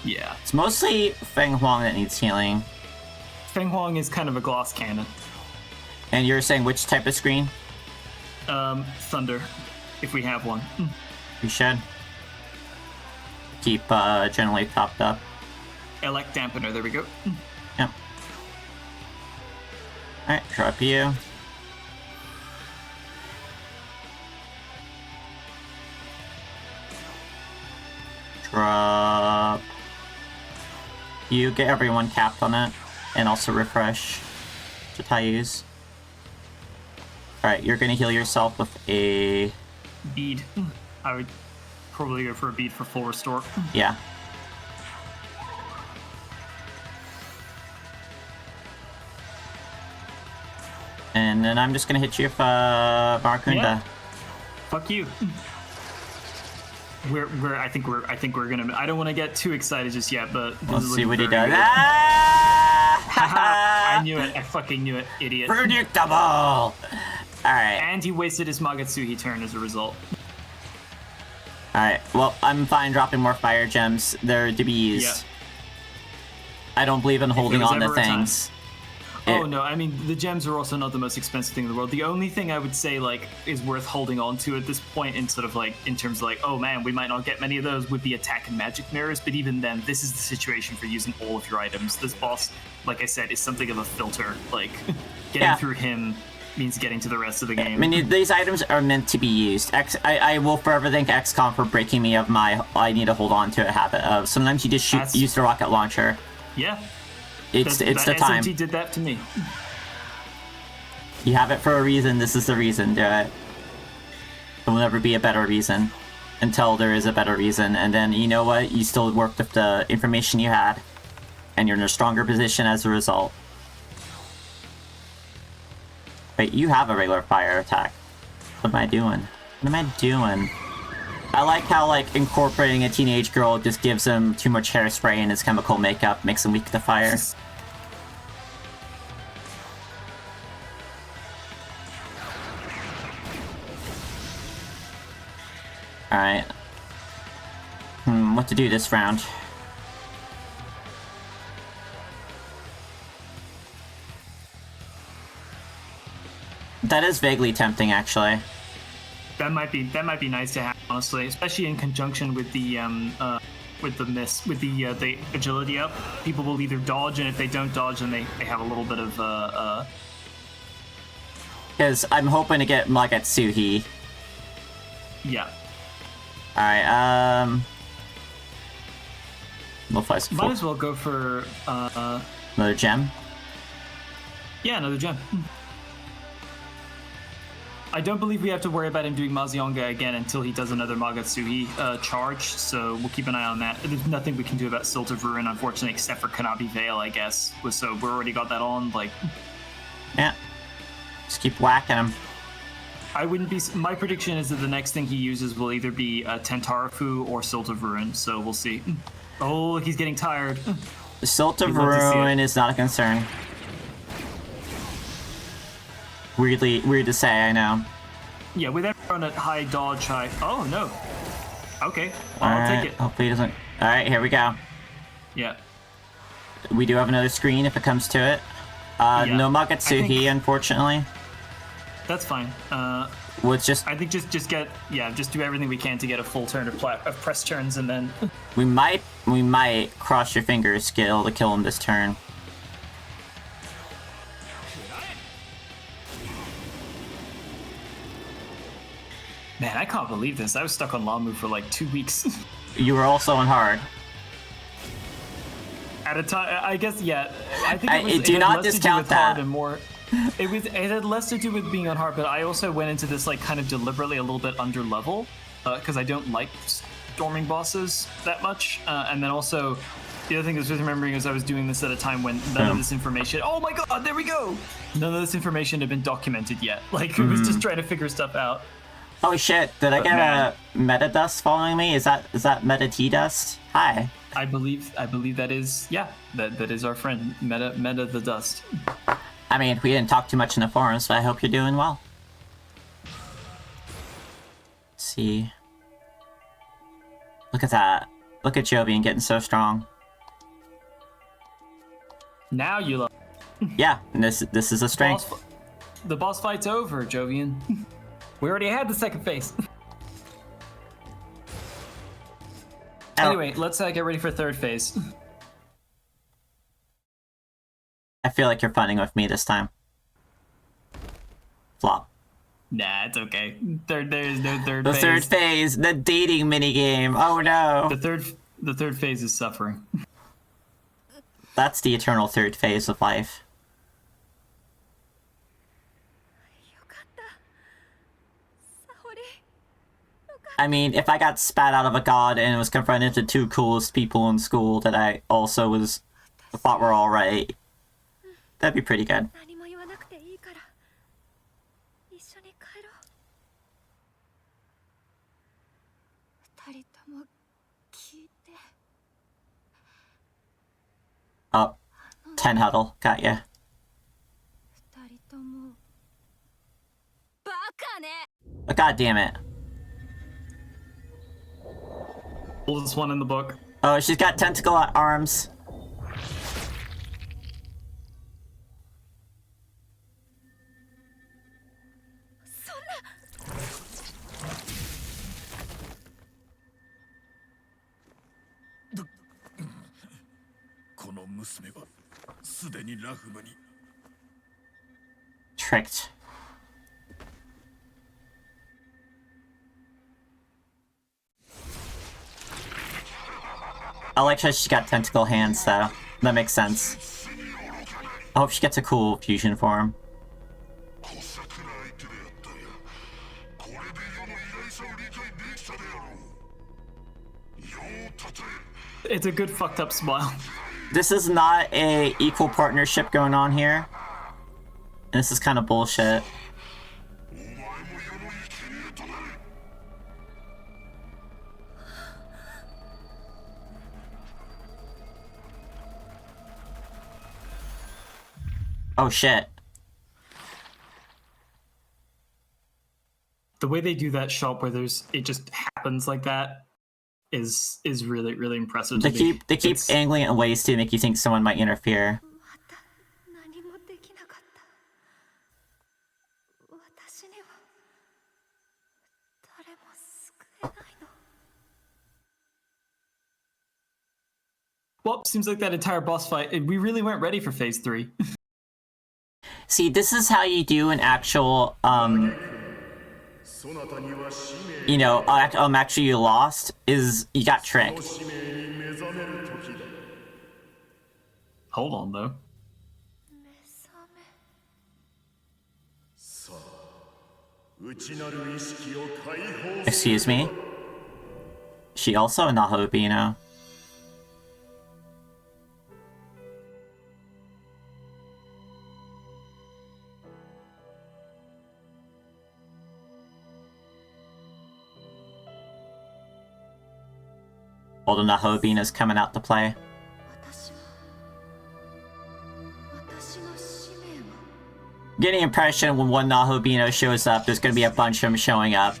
Yeah. It's mostly Feng Huang that needs healing. Feng Huang is kind of a glass cannon. And you're saying which type of screen? Thunder, if we have one. We should. Keep generally topped up. Elect dampener, there we go. Yep. Alright, drop you. Drop. You get everyone capped on it. And also refresh to Tayus. Alright, you're gonna heal yourself with a... bead. I would probably go for a bead for full restore. Yeah. And then I'm just gonna hit you with Markunda. Yeah. Fuck you. I think we're gonna. I don't want to get too excited just yet, but Let's see what he does. Good. Ah! I knew it. I fucking knew it, idiot. Predictable. All right. And he wasted his Magatsuhi turn as a result. All right. Well, I'm fine dropping more fire gems. They're to be used. Yeah. I don't believe in holding on to ever a time. things. Oh no, I mean the gems are also not the most expensive thing in the world. The only thing I would say like is worth holding on to at this point in sort of like in terms of like, oh man, we might not get many of those would be attack and magic mirrors, but even then this is the situation for using all of your items. This boss, like I said, is something of a filter. Like getting through him means getting to the rest of the game. I mean, these items are meant to be used. I will forever thank XCOM for breaking me of my I need to hold on to it habit of sometimes you just use the rocket launcher. Yeah. It's the time. SMT did that to me. You have it for a reason. This is the reason. Do it. There will never be a better reason until there is a better reason. And then, you know what? You still worked with the information you had. And you're in a stronger position as a result. Wait, you have a regular fire attack. What am I doing? What am I doing? I like how, like, incorporating a teenage girl just gives him too much hairspray in his chemical makeup, makes him weak to fire. Alright. What to do this round? That is vaguely tempting, actually. That might be nice to have, honestly, especially in conjunction with the agility up. People will either dodge, and if they don't dodge, then they have a little bit of Because I'm hoping to get Magatsuhi. Yeah. Alright, we'll fly some Might as well go for another gem. Yeah, another gem. I don't believe we have to worry about him doing Mazionga again until he does another Magatsuhi charge, so we'll keep an eye on that. There's nothing we can do about Silt of Ruin, unfortunately, except for Kanabi Veil, I guess. So we already got that on, like... Yeah. Just keep whacking him. I wouldn't be... My prediction is that the next thing he uses will either be Tentarafu or Silt of Ruin, so we'll see. Oh, he's getting tired. The Silt of Ruin is not a concern. Weird to say, I know. Yeah, with everyone at high dodge, high. Oh no. Okay, well, I'll take it. Hopefully it doesn't. All right, here we go. Yeah. We do have another screen if it comes to it. Yeah, no I Magatsuhi, think- unfortunately. That's fine. With just I think just do everything we can to get a full turn of press turns, and then we might cross your fingers, skill to kill him this turn. man, I can't believe this. I was stuck on Lamu for like 2 weeks You were also on hard. at a time. I guess yeah. I think it was, do it had not less to do discount with hard that. and more. It had less to do with being on hard, but I also went into this like kind of deliberately a little bit under level because I don't like storming bosses that much, and then also. The other thing I was just remembering is I was doing this at a time when none of this information. Oh my god, there we go! None of this information had been documented yet. Like, it was just trying to figure stuff out. Oh shit! Did I get a meta dust following me? Is that meta T dust? Hi. I believe that is that is our friend Meta the Dust. I mean, we didn't talk too much in the forums, but I hope you're doing well. Let's see. Look at that. Look at Jovian getting so strong. Now you love. Yeah, and this is a strength. The boss fight's over, Jovian. We already had the second phase. Anyway, let's get ready for third phase. I feel like you're funning with me this time. Flop. Nah, it's okay. There is no third The phase. third phase, the dating minigame. Oh no. The third phase is suffering. That's the eternal third phase of life. I mean, if I got spat out of a god and was confronted to two coolest people in school that I also thought were alright, that'd be pretty good. Oh, 10 huddle, got ya. But god damn it. Oldest one in the book. Oh, she's got tentacle arms. Tricked. I like how she got tentacle hands, though. That makes sense. I hope she gets a cool fusion form. It's a good fucked up smile. This is not a equal partnership going on here. And this is kind of bullshit. Oh shit. The way they do that shot where it just happens like that is really, really impressive. They keep angling it in ways to make you think someone might interfere. Well, seems like that entire boss fight, we really weren't ready for phase 3. See, this is how you do an actual, you know, actually you lost, is you got tricked. Hold on, though. Excuse me? She also a Nahobino. All the Nahobina's coming out to play. getting the impression when one Nahobino shows up, there's gonna be a bunch of them showing up.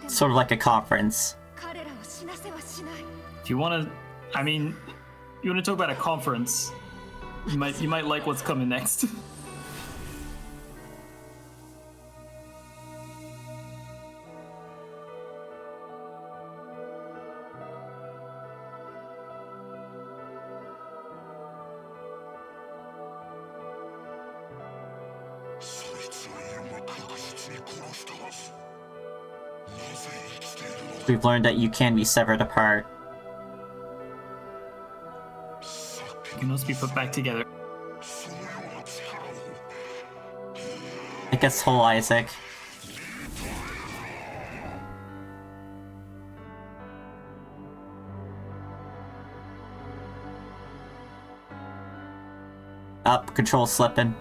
Sort of like a conference. If you want to, I mean, you want to talk about a conference, you might like what's coming next. We've learned that you can be severed apart. You can also be put back together. I guess whole Isaac. Up, control slipping.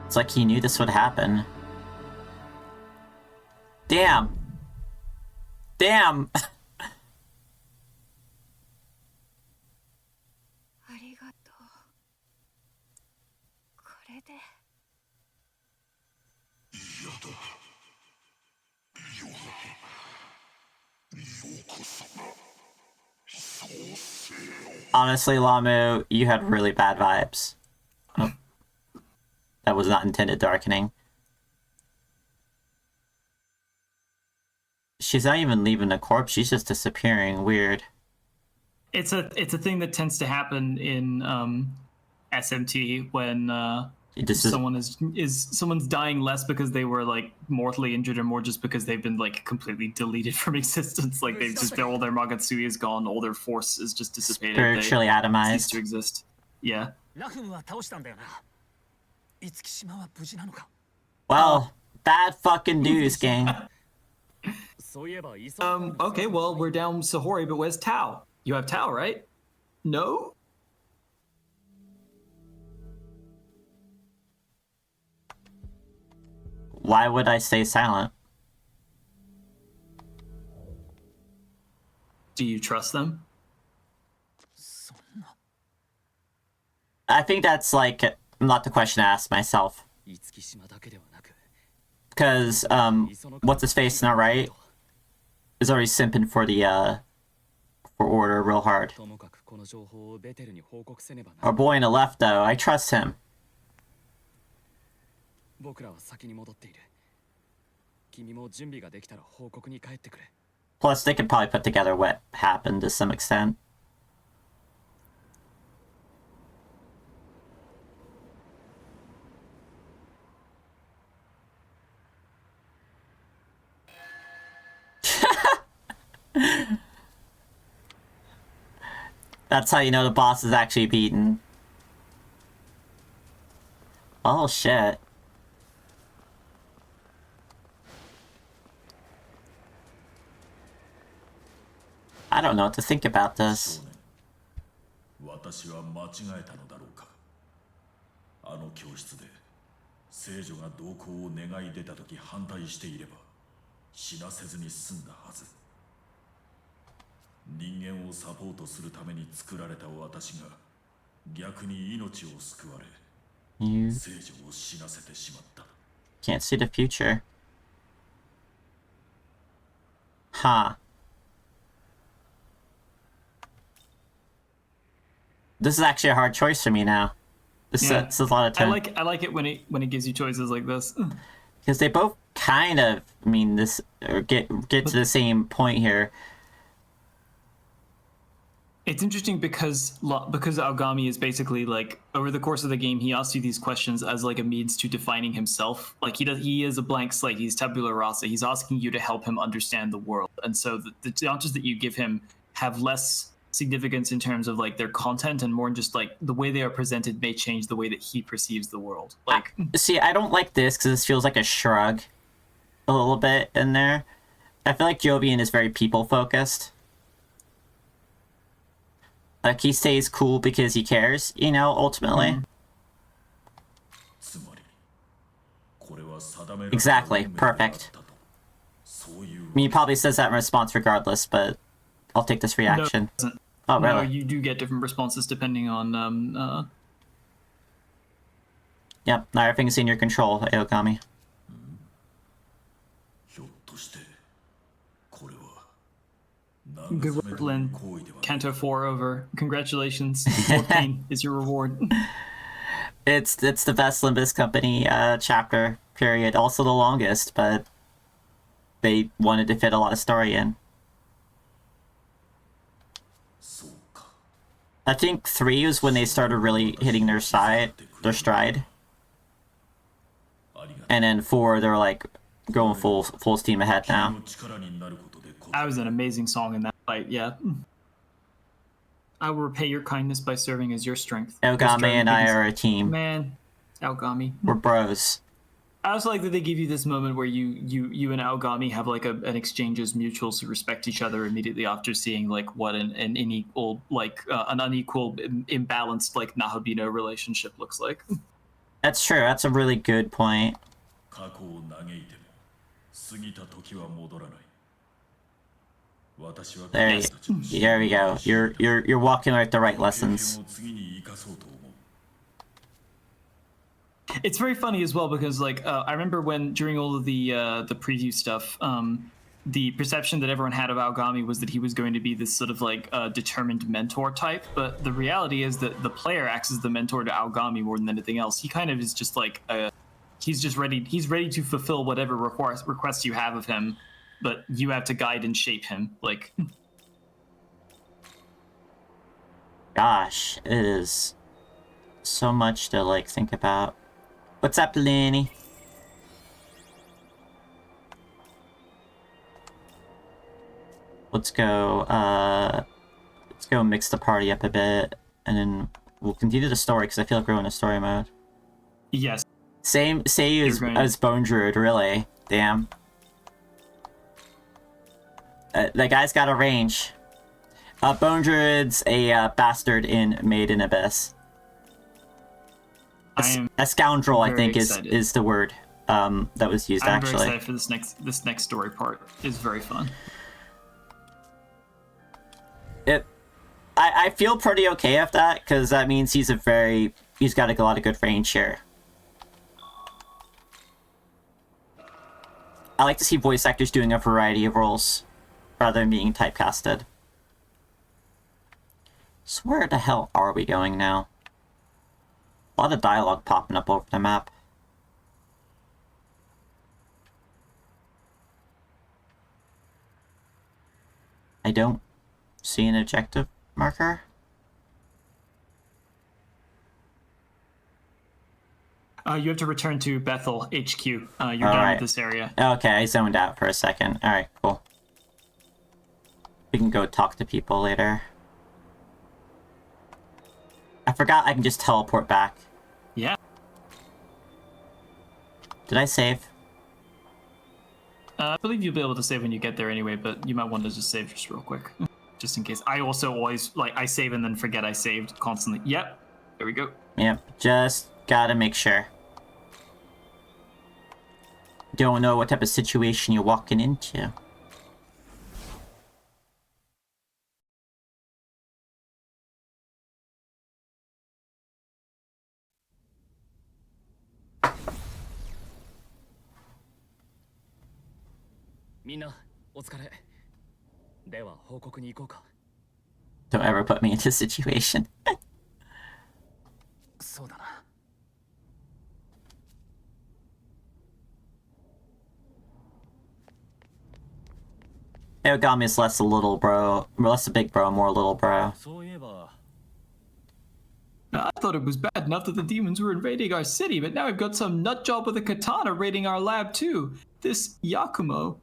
It's like he knew this would happen. Damn. Damn. Honestly, Lamu, you had really bad vibes. Oh. That was not intended darkening. She's not even leaving the corpse, she's just disappearing. Weird. It's a thing that tends to happen in SMT when someone's dying less because they were like mortally injured or more just because they've been like completely deleted from existence. Like they've just all their Magatsuki is gone, all their force is just dissipated. Spiritually atomized. Cease to exist. Yeah. Well, bad fucking news, gang. Okay, well, we're down Sahori, but where's Tao? You have Tao, right? No? Why would I stay silent? Do you trust them? I think that's like not the question I asked myself. Because what's his face now, right? Is already simping for the for order real hard. Our boy on the left though, I trust him. Plus they could probably put together what happened to some extent. That's how you know the boss is actually beaten. Oh shit. I don't know what to think about this. You can't see the future. Huh. This is actually a hard choice for me now. This is a lot of time. I like it when it gives you choices like this. Because they both kind of mean this, or get to the same point here. It's interesting because Aogami is basically like over the course of the game he asks you these questions as like a means to defining himself. Like he is a blank slate. He's tabula rasa. He's asking you to help him understand the world, and so the answers that you give him have less significance in terms of like their content and more in just like the way they are presented may change the way that he perceives the world. Like, see, I don't like this because this feels like a shrug a little bit in there. I feel like Jovian is very people focused. Like he stays cool because he cares, you know, ultimately. Exactly. Perfect. I mean, he probably says that in response regardless, but I'll take this reaction. No, it doesn't. Oh, really? No, you do get different responses depending on Yep, not everything's in your control, Aogami. Good work, Lynn. Canto 4 over. Congratulations. More pain is your reward. It's the best Limbus Company chapter, period. Also the longest, but they wanted to fit a lot of story in. I think 3 was when they started really hitting their stride. And then 4, they're like going full steam ahead now. That was an amazing song in that fight, yeah. I will repay your kindness by serving as your strength. Aogami and I are a team. Man, Aogami. We're bros. I also like that they give you this moment where you and Aogami have like an exchange as mutuals who respect each other immediately after seeing like what an unequal, imbalanced like Nahabino relationship looks like. That's true. That's a really good point. There we go. You're walking like the right lessons. It's very funny as well because like I remember when during all of the preview stuff, the perception that everyone had of Aogami was that he was going to be this sort of like determined mentor type, but the reality is that the player acts as the mentor to Aogami more than anything else. He kind of is just like he's ready to fulfill whatever requests you have of him, but you have to guide and shape him. Like, gosh, it is so much to like think about. What's up, Lenny? Let's go mix the party up a bit, and then we'll continue the story, because I feel like we're in a story mode. yes. Same as Bone Druid, really. Damn. That guy's got a range. Bone Druid's a bastard in Made in Abyss. A scoundrel, I think, is the word that was used, I'm actually. very excited for this next story part. It's very fun. I feel pretty okay with that, because that means he's got a lot of good range here. I like to see voice actors doing a variety of roles, rather than being typecasted. So where the hell are we going now? A lot of dialogue popping up over the map. I don't see an objective marker. You have to return to Bethel HQ. You're done with this area. Okay, I zoned out for a second. Alright, cool. We can go talk to people later. I forgot I can just teleport back. Yeah. Did I save? I believe you'll be able to save when you get there anyway, but you might want to just save just real quick. Just in case. I also always, I save and then forget I saved constantly. Yep. There we go. Yep, just gotta make sure. Don't know what type of situation you're walking into. Don't ever put me into a situation. Aogami is less a little bro, less a big bro, more a little bro. I thought it was bad enough that the demons were invading our city, but now we've got some nutjob with a katana raiding our lab too. This Yakumo.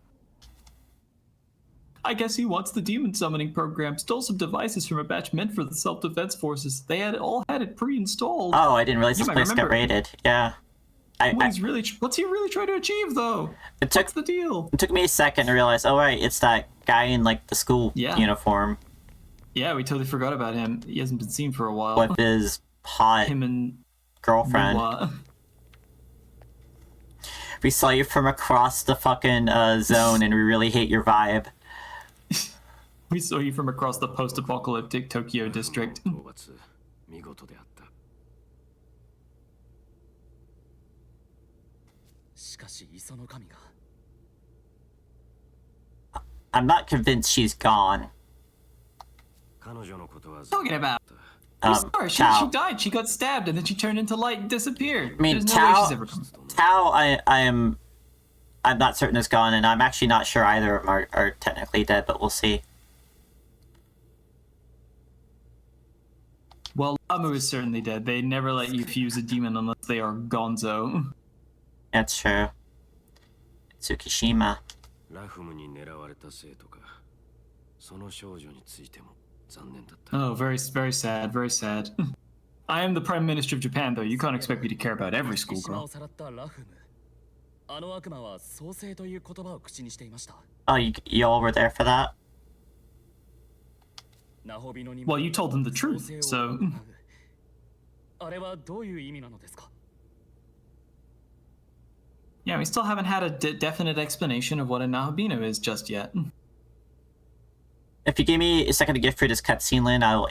I guess he wants the demon summoning program. Stole some devices from a batch meant for the self-defense forces. They had it pre-installed. Oh, I didn't realize this place got raided. Yeah. What's he really trying to achieve, though? What's the deal? It took me a second to realize, oh right, it's that guy in like the school uniform. Yeah, we totally forgot about him. He hasn't been seen for a while. With his hot him and girlfriend. Noah. We saw you from across the fucking zone, and we really hate your vibe. We saw you from across the post-apocalyptic Tokyo district. 討伐見事であった。しかし磯の神が I'm not convinced she's gone. 彼女のことはず Talking about. I'm sorry, she Tao. died. She got stabbed and then she turned into light and disappeared. I mean, There's no way Tao- she's ever come. Tao, I'm not certain is gone, and I'm actually not sure either of them are technically dead, but we'll see. Well, Lamu is certainly dead. They never let you fuse a demon unless they are gonzo. That's true. Tsukishima. ラフムに狙われた生徒か。その少女についても残念だった。 Oh, very, very sad, very sad. I am the Prime Minister of Japan, though. You can't expect me to care about every 島 schoolgirl. をさらったラフムあの悪魔は創世という言葉を口にしていました Oh, you all were there for that? ナホビノに Well, you told them the truth, 創世を so. 行うあれはどういう意味なのですか Yeah, we still haven't had a definite explanation of what a Nahabino is just yet. If you give me a second to get through this cutscene, Lynn, I will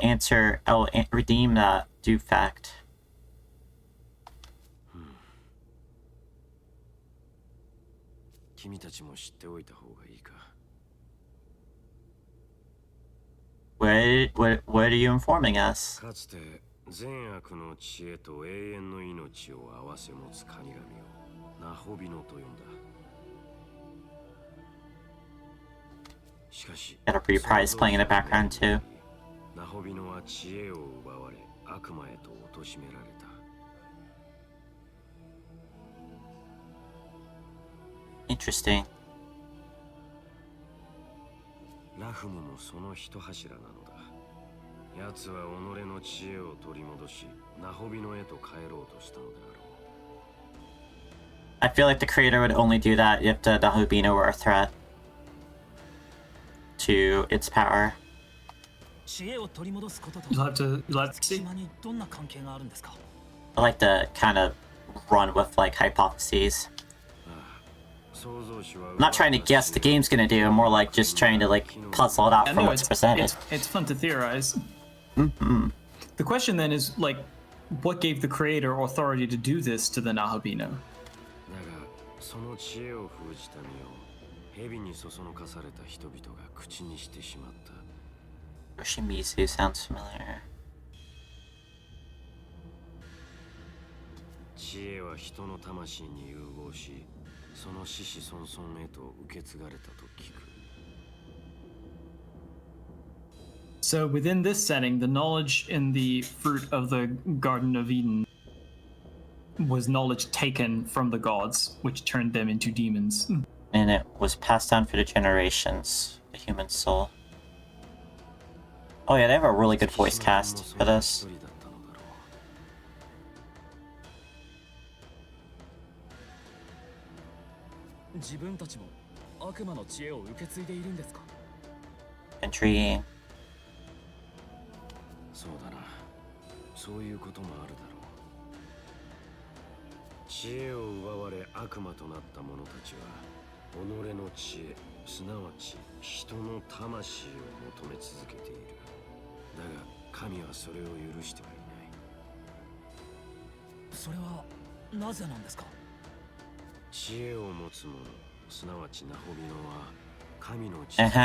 redeem that due fact. 君たちも知っておいた方がいいか。 What are you informing us? かつて善悪の知恵と永遠の命を合わせ持つ神々をナホビノと呼んだ。しかし、 Got a reprise playing in the background too. ナホビノは知恵を奪われ悪魔へと貶められた。 Interesting. ラフムもその一柱なのだ。奴は己の知恵を取り戻し、ナホビノへと帰ろうとしたのであろう。 I feel like the creator would only do that if the Hubino were a threat to its power. 知恵を取り戻すことと You'll have to see. 島にどんな関係があるんですか I like to kind of run with like hypotheses. I'm not trying to guess the game's gonna do, I'm more like just trying to like puzzle it out I from know what's presented. it's fun to theorize. Mm-hmm. The question then is like, what gave the creator authority to do this to the Nahabino? だが、その知恵を封じた身を蛇にそそのかされた人々が口にしてしまった。 Yoshimizu sounds familiar. 知恵は人の魂に融合し、その子々孫々へと受け継がれたと聞く。 So within this setting, the knowledge in the fruit of the Garden of Eden was knowledge taken from the gods, which turned them into demons. And it was passed down for the generations, the human soul. Oh yeah, they have a really good voice cast for this. 自分たちも悪魔の知恵を受け継いでいるんですか Intriguing. そうだな。そういうこともあるだろう。知恵を奪われ悪魔となった者たちは、己の知恵、すなわち人の魂を求め続けている。だが、神はそれを許してはいない。それはなぜなんですか知恵を持つ者、すなわちナホビノは神の知恵を覆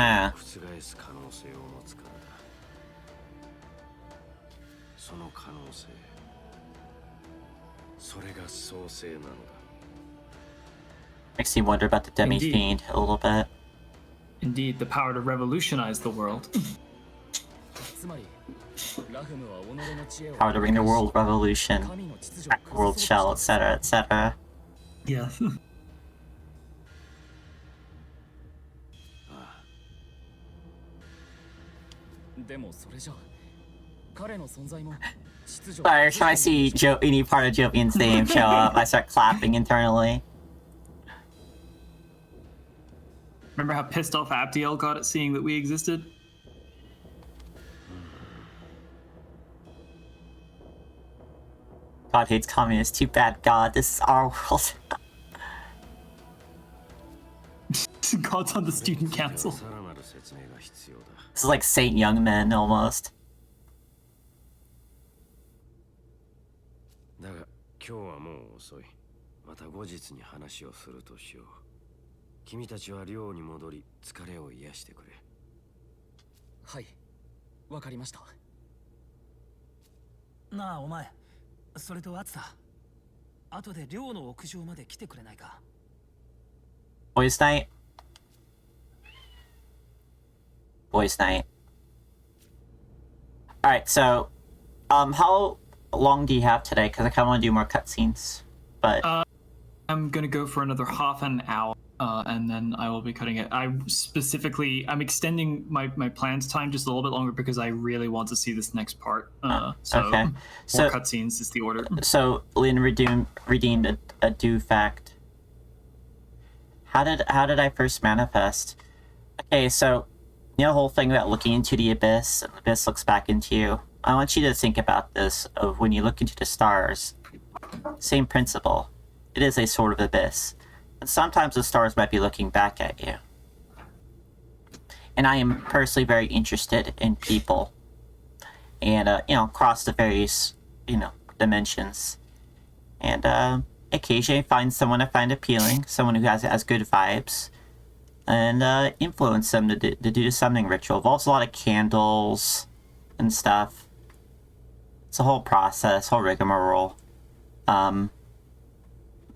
す可能性を持つからだ。その可能性、それが創世なのだ。 Makes me wonder about the demi-fiend a little bit. Indeed, the power to revolutionize the world. つまりラフムは己の知恵を Power to bring the world revolution, 神の秩序を world shell, etc., etc. Yeah. でもそれじゃ彼の存在も秩序 Sorry, every time I see any part of Jovian's name show up, I start clapping internally. Remember how pissed off Abdiel got at seeing that we existed? God hates communists. Too bad, God. This is our world. God's on the student council. さらなる説明が必要だ。 This is like Saint Young Men almost. だが今日はもう遅い。また後日に話をするとしよう。君たちは寮に戻り疲れを癒してくれ。はい、わかりました。なあお前、それとアツだ。後で寮の屋上まで来てくれないか。Boys night. Boys night. Alright, so how long do you have today? Because I kind of want to do more cutscenes. But I'm gonna go for another half an hour, and then I will be cutting it. I'm extending my planned time just a little bit longer because I really want to see this next part. So okay. More cutscenes is the order. So Lynn redeemed a due fact. How did I first manifest? Okay, so you know the whole thing about looking into the abyss and the abyss looks back into you. I want you to think about this of when you look into the stars. Same principle. It is a sort of abyss. And sometimes the stars might be looking back at you. And I am personally very interested in people. And, across the various, dimensions. And, occasionally find someone I find appealing. Someone who has good vibes. And, influence them to do the summoning ritual. Involves a lot of candles and stuff. It's a whole process, whole rigmarole.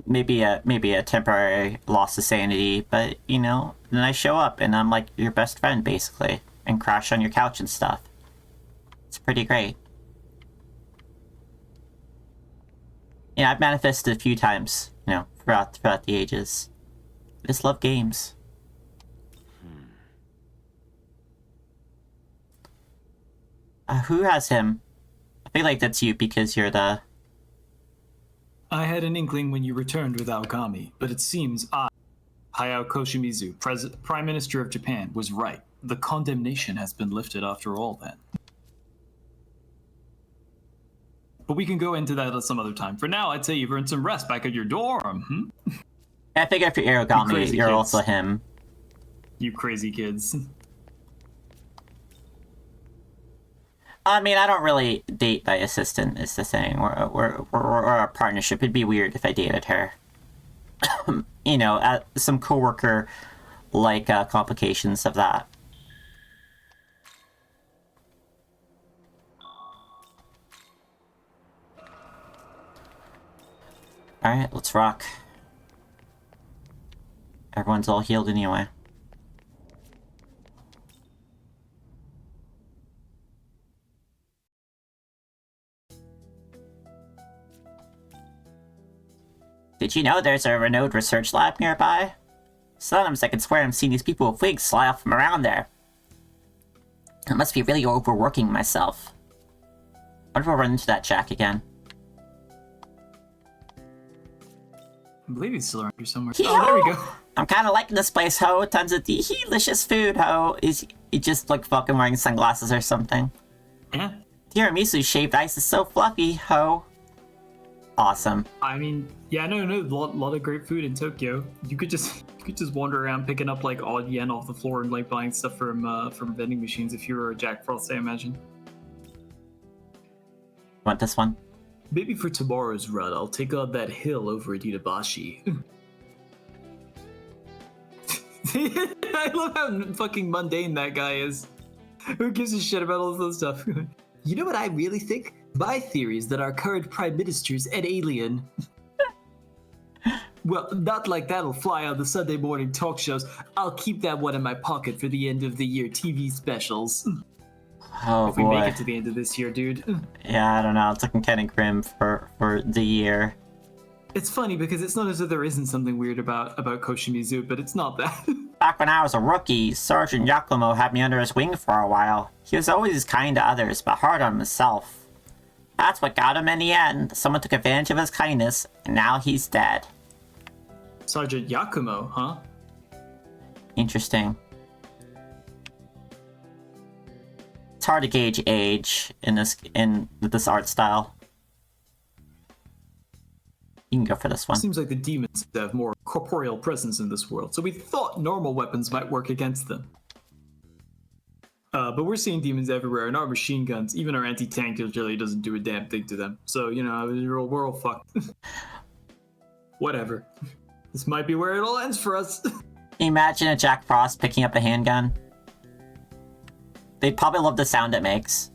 Maybe a temporary loss of sanity, but then I show up and I'm like your best friend basically, and crash on your couch and stuff. It's pretty great. Yeah, I've manifested a few times, throughout the ages. I just love games. Who has him? I feel like that's you because you're the... I had an inkling when you returned with Aokami, but it seems Hayao Koshimizu, Prime Minister of Japan, was right. The condemnation has been lifted after all then. But we can go into that at some other time. For now, I'd say you've earned some rest back at your dorm. I figure if you're Aragami, you're kids. also him. You crazy kids. I mean, I don't really date my assistant, is the thing. We're a partnership. It'd be weird if I dated her. Some coworker like complications of that. Alright, let's rock. Everyone's all healed anyway. Did you know there's a renowned research lab nearby? Sometimes I can swear I'm seeing these people with wigs fly off from around there. I must be really overworking myself. What if I run into that Jack again? I believe he's still around here somewhere. Yo! Oh, there we go. I'm kind of liking this place, ho. Tons of delicious food, ho. Is he just like fucking wearing sunglasses or something? Yeah. Tiramisu's shaved ice is so fluffy, ho. Awesome. I mean, yeah, no, lot of great food in Tokyo. You could just wander around picking up like odd yen off the floor and like buying stuff from vending machines if you were a Jack Frost, I imagine. Want this one? Maybe for tomorrow's run, I'll take on that hill over at Itabashi. I love how fucking mundane that guy is. Who gives a shit about all this stuff? You know what I really think? My theory is that our current prime minister's an alien. Well, not like that'll fly on the Sunday morning talk shows. I'll keep that one in my pocket for the end of the year TV specials. Oh, if we boy. make it to the end of this year, dude. Yeah, I don't know. It's looking kind of grim for the year. It's funny because it's not as if there isn't something weird about Koshimizu, but it's not that. Back when I was a rookie, Sergeant Yakumo had me under his wing for a while. He was always kind to others, but hard on himself. That's what got him in the end. Someone took advantage of his kindness, and now he's dead. Sergeant Yakumo, huh? Interesting. It's hard to gauge age in this art style. You can go for this one. Seems like the demons have more corporeal presence in this world, so we thought normal weapons might work against them. But we're seeing demons everywhere, and our machine guns, even our anti-tank usually doesn't do a damn thing to them. So, you know, we're all fucked. Whatever. This might be where it all ends for us. Imagine a Jack Frost picking up a handgun. They'd probably love the sound it makes.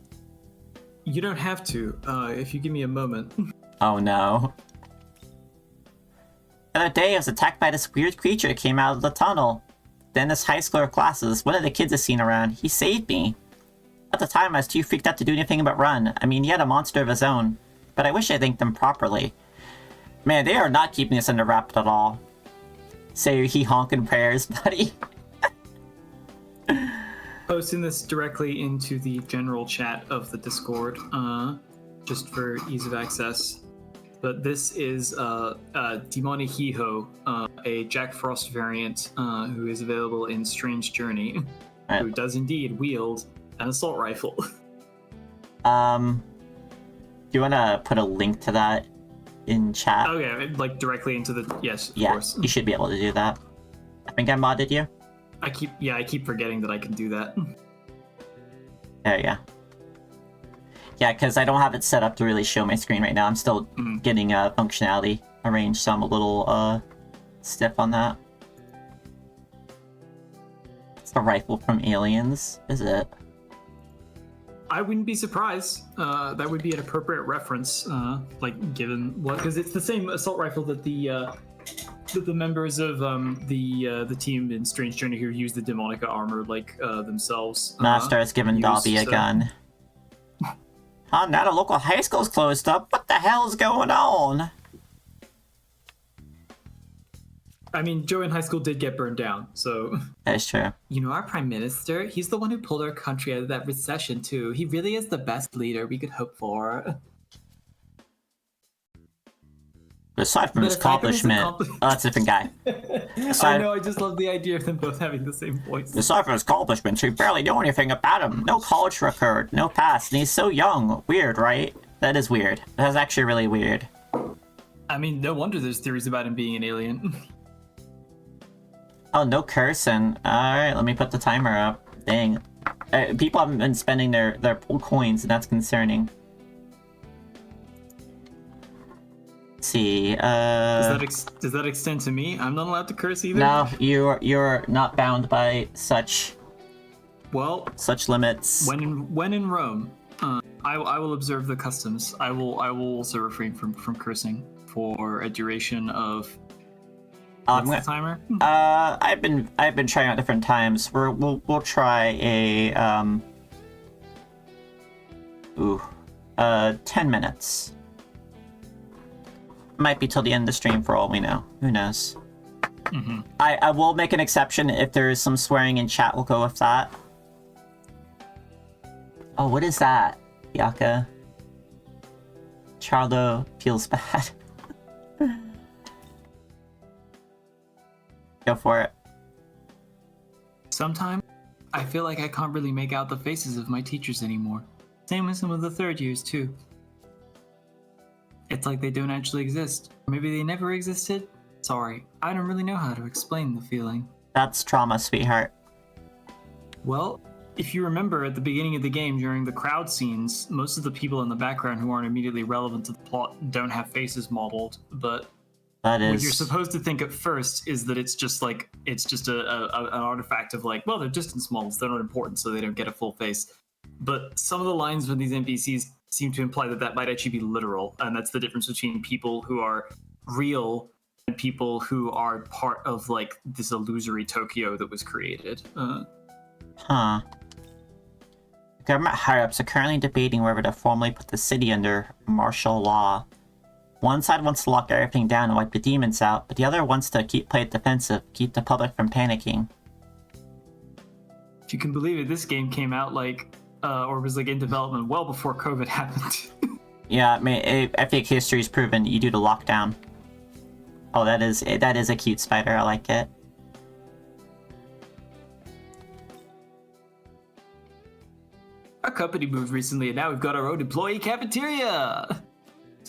You don't have to, if you give me a moment. Oh no. The other day I was attacked by this weird creature that came out of the tunnel. Then this high schooler classes, one of the kids I seen around, he saved me. At the time I was too freaked out to do anything but run. I mean, he had a monster of his own. But I wish I thanked them properly. Man, they are not keeping this under wraps at all. Say he honking prayers, buddy. Posting this directly into the general chat of the Discord, just for ease of access. But this is Demoni Hiho, a Jack Frost variant who is available in Strange Journey, who does indeed wield an assault rifle. Do you want to put a link to that in chat? Oh yeah, like directly into the of course. You should be able to do that. I think I modded you. I keep forgetting that I can do that. There you go. Yeah, because I don't have it set up to really show my screen right now. I'm still getting functionality arranged, so I'm a little stiff on that. It's the rifle from Aliens, is it? I wouldn't be surprised. That would be an appropriate reference, like given what, because it's the same assault rifle that the members of the team in Strange Journey who use the Demonica armor like themselves. Master has given used, Dobby a gun. Oh, now the local high school's closed up. What the hell's going on? I mean, Joanne High School did get burned down, so... That is true. You know, our Prime Minister, he's the one who pulled our country out of that recession, too. He really is the best leader we could hope for. Aside from his accomplishment... Oh, that's a different guy. I know, I just love the idea of them both having the same voice. Aside from his accomplishments, we barely know anything about him. No college record, no past, and he's so young. Weird, right? That is weird. That's actually really weird. I mean, no wonder there's theories about him being an alien. Oh, no cursing. Alright, let me put the timer up. Dang. People haven't been spending their coins, and that's concerning. Let's see, Does that extend to me? I'm not allowed to curse either? No, you're not bound by such limits. When in Rome, I will observe the customs. I will also refrain from cursing for a duration of... What's the timer? I've been trying out different times. We'll try a 10 minutes. Might be till the end of the stream for all we know. Who knows? Mm-hmm. I will make an exception if there is some swearing in chat. We'll go with that. Oh, what is that, Yaka? Charlo feels bad. Go for it. Sometimes I feel like I can't really make out the faces of my teachers anymore. Same with some of the third years too. It's like they don't actually exist. Maybe they never existed? Sorry, I don't really know how to explain the feeling. That's trauma, sweetheart. Well, if you remember at the beginning of the game during the crowd scenes, most of the people in the background who aren't immediately relevant to the plot don't have faces modeled, but that is... what you're supposed to think at first is that it's just an artifact of like, well, they're distance models, they're not important, so they don't get a full face. But some of the lines from these NPCs seem to imply that might actually be literal, and that's the difference between people who are real and people who are part of like this illusory Tokyo that was created. Huh. Government higher-ups are currently debating whether to formally put the city under martial law. One side wants to lock everything down and wipe the demons out, but the other wants to play it defensive, keep the public from panicking. If you can believe it, this game came out like, or was like in development well before COVID happened. Yeah, I mean, I think history's proven you do the lockdown. Oh, that is a cute spider. I like it. Our company moved recently, and now we've got our own employee cafeteria.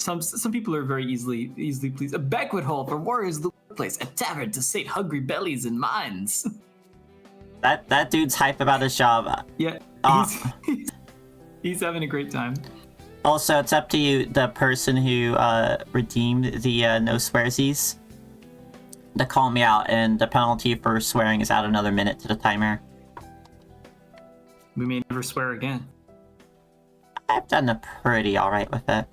some people are very easily pleased. A banquet hall for warriors of the workplace, a tavern to sate hungry bellies and minds. That dude's hype about his job. Yeah, he's having a great time. Also, it's up to you, the person who redeemed the no swearsies, to call me out, and the penalty for swearing is add another minute to the timer. We may never swear again. I've done a pretty alright with it.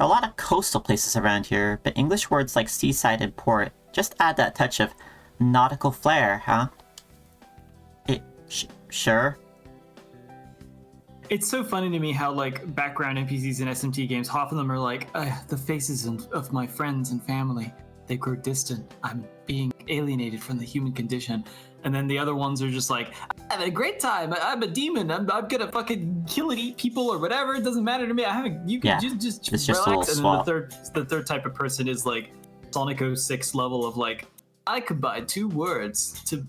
A lot of coastal places around here, but English words like seaside and port just add that touch of nautical flair, huh? Sure. It's so funny to me how, like, background NPCs in SMT games, half of them are like, the faces of my friends and family, they grow distant. I'm being alienated from the human condition. And then the other ones are just like, I'm having a great time. I'm a demon. I'm gonna fucking kill and eat people or whatever. It doesn't matter to me. You can just it's relax. just a little And then swap. the third type of person is like Sonic 06 level of like, I combine two words to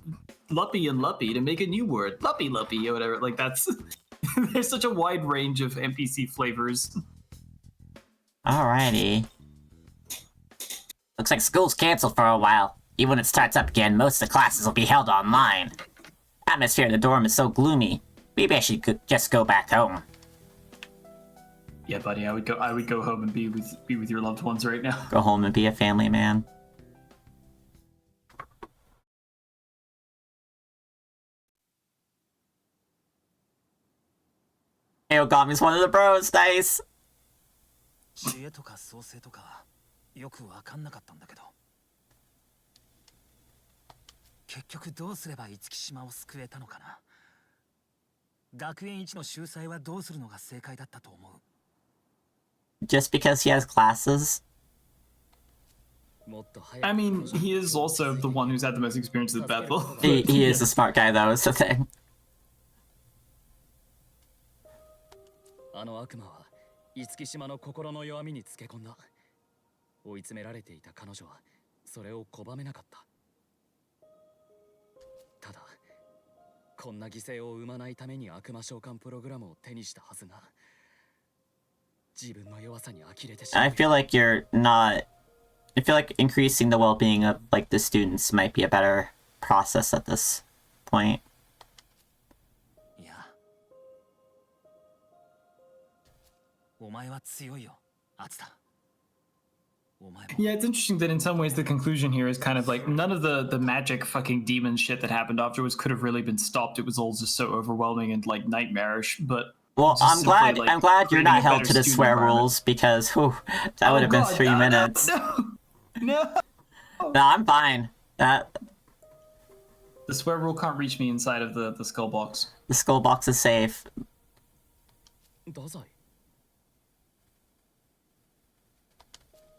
luppy and luppy to make a new word. Luppy luppy or whatever. Like that's there's such a wide range of NPC flavors. Alrighty. Looks like school's canceled for a while. Even when it starts up again, most of the classes will be held online. Atmosphere in the dorm is so gloomy. Maybe I should just go back home. Yeah, buddy, I would go home and be with your loved ones right now. Go home and be a family man. Aogami's one of the bros, nice! 知恵とか創生とかよくわかんなかったんだけど、結局どうすれば五木島を救えたのかな。学園一の秀才はどうするのが正解だったと思う。 Just because he has classes? I mean, he is also the one who's had the most experience with Bethel. He is a smart guy though, is the thing. あの悪魔は五木島の心の弱みにつけ込んだ。追い詰められていた彼女はそれを拒めなかった。ただこんな犠牲を生まないために悪魔召喚プログラムを手にしたはずが、自分の弱さに呆れてしまう。 I feel like you're not... I feel like increasing the well-being of like the students might be a better process at this point. いや、お前は強いよ、アツタ。お前も。 Yeah, it's interesting that in some ways the conclusion here is kind of like none of the magic fucking demon shit that happened afterwards could have really been stopped. It was all just so overwhelming and like nightmarish. But Well, just I'm glad simply, like, I'm glad you're creating not a held better to the student swear environment. rules because whew, that would have been 3 minutes. No. No, I'm fine. That The swear rule can't reach me inside of the skull box. the skull box is safe. 太宰。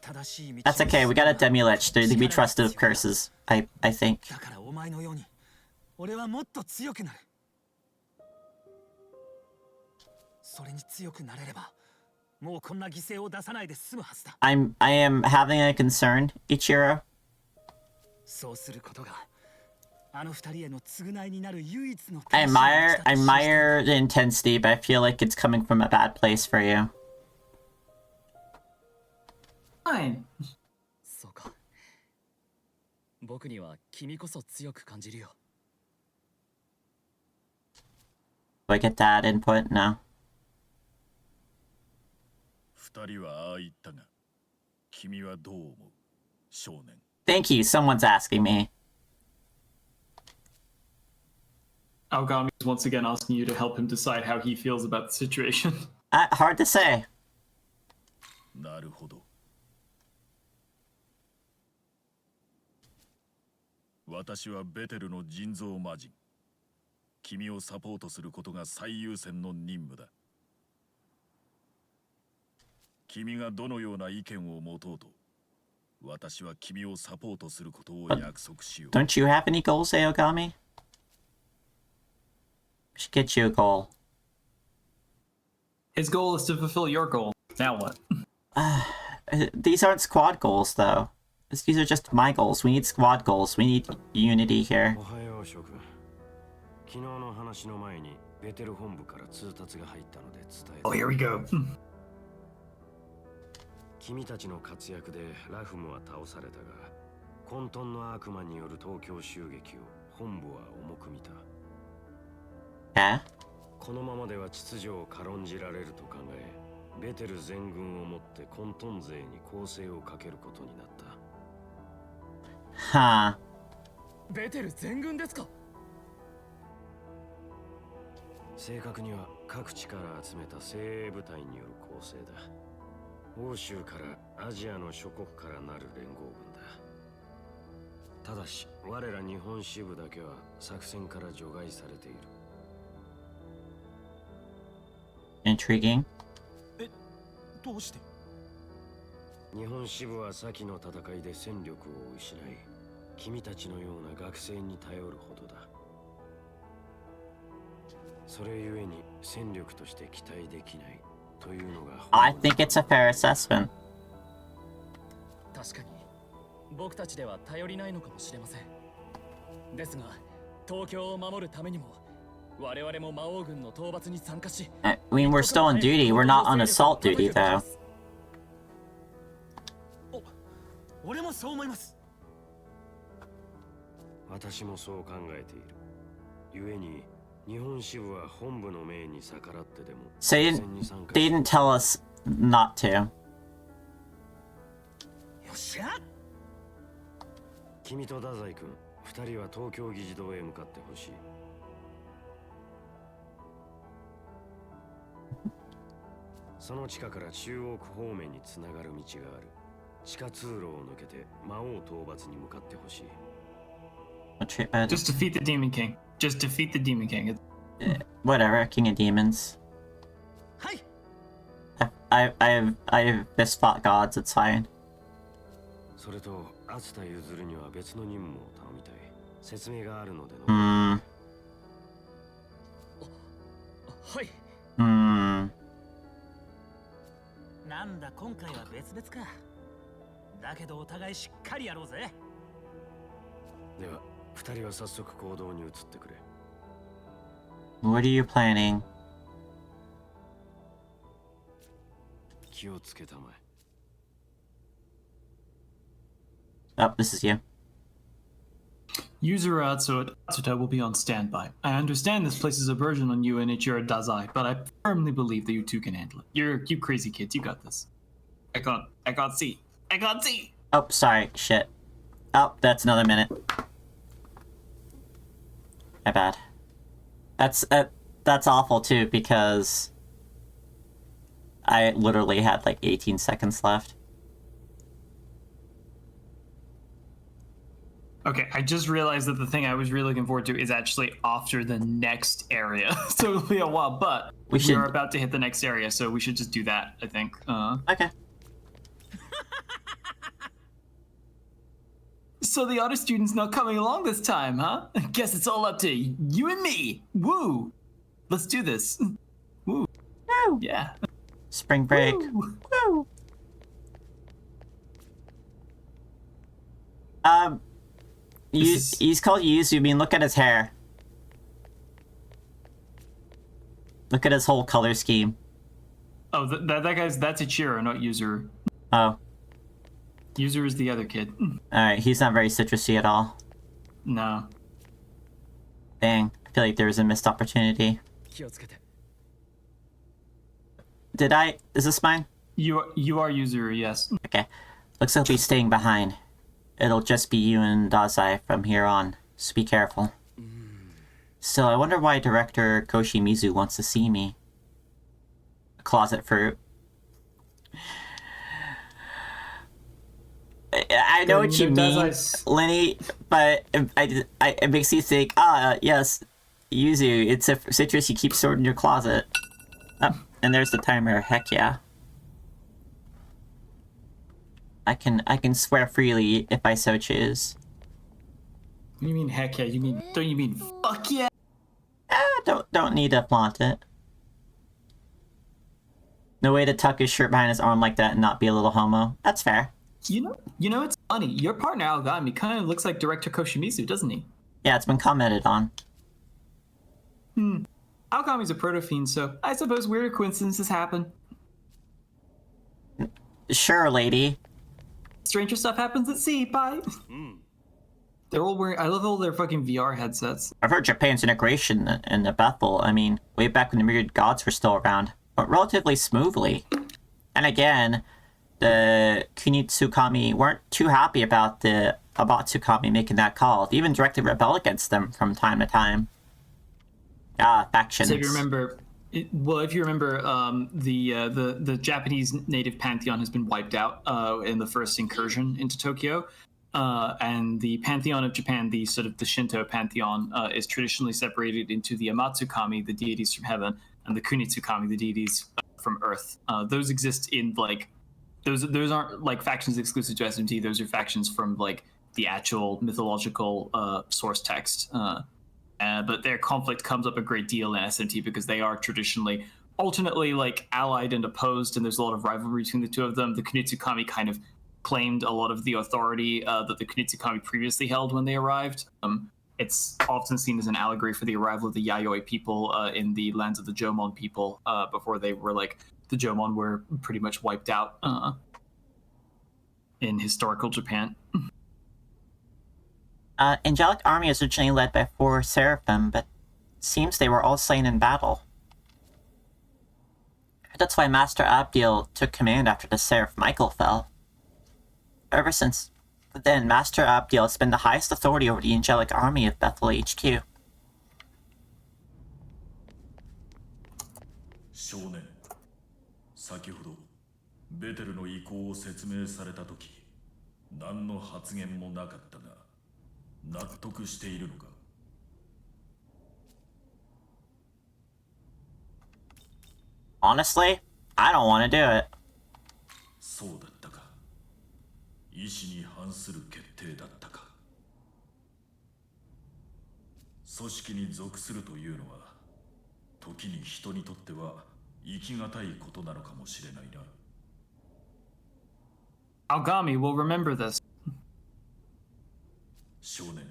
正しい道を That's okay. We got a demi-lich. They're to be trusted of curses. I think. だからお前のように俺はもっと強くなる。それに強くなれればもうこんな犠牲を出さないで済むはずだ。 I am having a concern, Ichiro. そうすることがあの二人への償いになる唯一の。 I admire the intensity, but I feel like it's coming from a bad place for you. Fine. そうか。僕には君こそ強く感じるよ。 Do I get that input? No. 二人はああ言ったが、君はどう思う、少年。 Thank you. Someone's asking me. Aogami is once again asking you to help him decide how he feels about the situation. Hard to say. なるほど。私はベテルの人造魔人。君をサポートすることが最優先の任務だ。君がどのような意見を持とうと、私は君をサポートすることを約束しよう。 Don't you have any goals, Aogami? We should get you a goal. His goal is to fulfill your goal. Now what? These aren't squad goals, though. These are just my goals. We need squad goals. We need unity here. おはよう諸君。昨日の話の前にベテル本部から通達が入ったので伝え Oh, here we go. 君たちの活躍でラフムは倒されたが、混沌の悪魔による東京襲撃を本部は重く見た。Yeah. このままでは秩序を軽んじられると考え、ベテル全軍をもって混沌勢に攻勢をかけることになった。Huh. ベテル全軍ですか？正確には各地から集めた精鋭部隊による攻勢だ。欧州からアジアの諸国からなる連合軍だ。ただし我ら日本支部だけは作戦から除外されている。Intriguing. どうして？日本支部は先の戦いで戦力を失い、君たちのような学生に頼るほどだ。それゆえに戦力として期待できないというのが。I think it's a fair assessment. 確かに僕たちでは頼りないのかもしれません。ですが東京を守るためにも我々も魔王軍の討伐に参加し。I mean, we're still on duty. We're not on assault duty, though. 俺もそう思います。私もそう考えている。故に日本支部は本部の命に逆らってでも So they didn't tell us not to. よっしゃ。君と太宰君、二人は東京議事堂へ向かってほしい。その地下から中央区方面につながる道がある。地下通路を抜けて魔王討伐に向かってほしい。Just defeat the Demon King. Just defeat the Demon King. Whatever, King of Demons. はい。I've fist fought gods, it's fine. それと、熱田譲には別の任務を頼みたい。説明があるのでの。Hmm. はい。Hmm. なんだ今回は別々か。だけどお互いしっかりやろうぜ。では、二人は早速行動に移ってくれ。What are you planning? 気をつけたまえ。Oh, this is you. User Atsuta will be on standby. I understand this places a burden on you and Ichiro Dazai, but I firmly believe that you two can handle it. You crazy kids, you got this. I can't see. Oh, sorry, shit. Oh, that's another minute. My bad. That's awful too, because I literally had like 18 seconds left. Okay, I just realized that the thing I was really looking forward to is actually after the next area. So it'll be a while, but we are about to hit the next area, so we should just do that, I think. Okay. So the honor student's not coming along this time, huh? Guess it's all up to you and me. Woo! Let's do this. Woo. Woo. Yeah. Spring break. Woo. Woo. He's called Yuzu. I mean, look at his hair. Look at his whole color scheme. Oh, that guy's, that's Ichiro, not User. Oh. User is the other kid. Alright, he's not very citrusy at all. No. Dang, I feel like there was a missed opportunity. Did I? Is this mine? You are User, yes. Okay. Looks like we're staying behind. It'll just be you and Dazai from here on, so be careful. Still, I wonder why Director Koshimizu wants to see me. Closet fruit. I know what you mean, Lenny, but it makes you think, yes, Yuzu, it's a citrus you keep stored in your closet. Oh, and there's the timer, heck yeah. I can swear freely if I so choose. What do you mean heck yeah? Don't you mean fuck yeah? Don't need to flaunt it. No way to tuck his shirt behind his arm like that and not be a little homo. That's fair. You know, it's funny. Your partner Algami kind of looks like Director Koshimizu, doesn't he? Yeah, it's been commented on. Algami's a proto-fiend, so I suppose weird coincidences happen. Sure, lady. Stranger stuff happens at sea. Bye. They're all wearing. I love all their fucking VR headsets. I've heard Japan's integration in the Bethel, I mean, way back when the myriad gods were still around, went relatively smoothly. And again, the Kunitsukami weren't too happy about Tsukami making that call. They even directly rebel against them from time to time. Factions. So if you remember, the Japanese native pantheon has been wiped out in the first incursion into Tokyo. And the pantheon of Japan, the Shinto pantheon, is traditionally separated into the Amatsukami, the deities from heaven, and the Kunitsukami, the deities from earth. Those exist in those aren't like factions exclusive to SMT. Those are factions from like the actual mythological source text. But their conflict comes up a great deal in SMT because they are traditionally alternately like allied and opposed, and there's a lot of rivalry between the two of them. The Kunitsukami kind of claimed a lot of the authority that the Kunitsukami previously held when they arrived. It's often seen as an allegory for the arrival of the Yayoi people in the lands of the Jomon people before they were like the Jomon were pretty much wiped out in historical Japan. Angelic army is originally led by 4 seraphim, but it seems they were all slain in battle. That's why Master Abdiel took command after the Seraph Michael fell. Ever since then, Master Abdiel has been the highest authority over the Angelic Army of Bethel HQ. 少年、先ほどベテルの意向を説明されたとき、何の発言もなかったが、納得しているのか? Honestly, I don't want to do it. そうだったか。意志に反する決定だったか。組織に属するというのは、時に人にとっては生きがたいことなのかもしれないな。Aogami will remember this. 少年、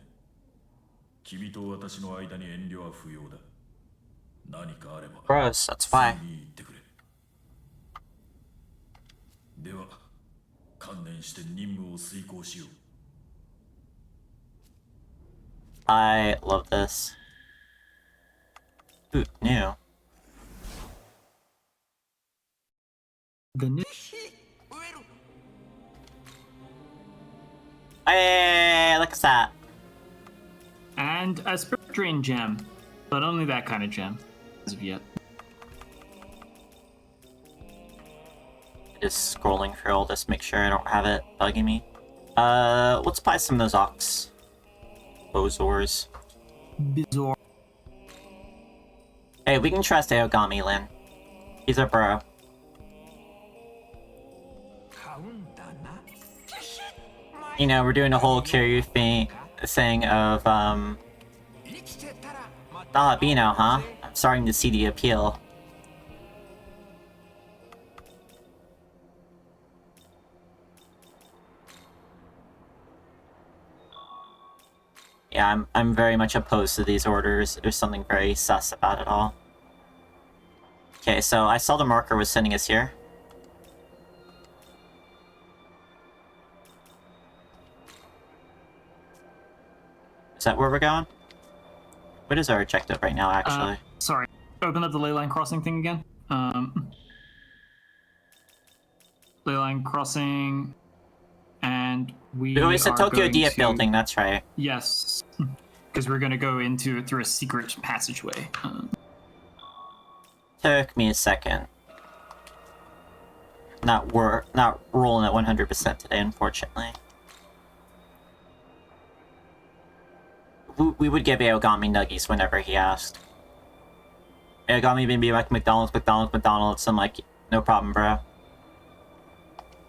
君と私の間に遠慮は不要だ。何かあれば、 Gross, that's fine. すぐに言ってくれ。では、観念して任務を遂行しよう。I love this. Ooh, new. The new Hey, look at that. and a spirit drain gem, but only that kind of gem as of yet. Just scrolling through all this, make sure I don't have it bugging me. Let's buy some of those ox. Bozors. Bizarre. Hey, we can trust Aogami, Lin. He's a bro. You know, we're doing a whole Kiryu thing of, Alabino, huh? I'm starting to see the appeal. Yeah, I'm very much opposed to these orders. There's something very sus about it all. Okay, so I saw the marker was sending us here. Is that where we're going? What is our objective right now, actually? Sorry. Open up the ley line crossing thing again. Ley line crossing, and we. Oh, it's the are Tokyo going Dia to- building, that's right. Yes, because we're going to go through a secret passageway. Took me a second. Not rolling at 100% today, unfortunately. We would give Aogami nuggies whenever he asked. Aogami would be like, McDonald's. I'm like, no problem, bro.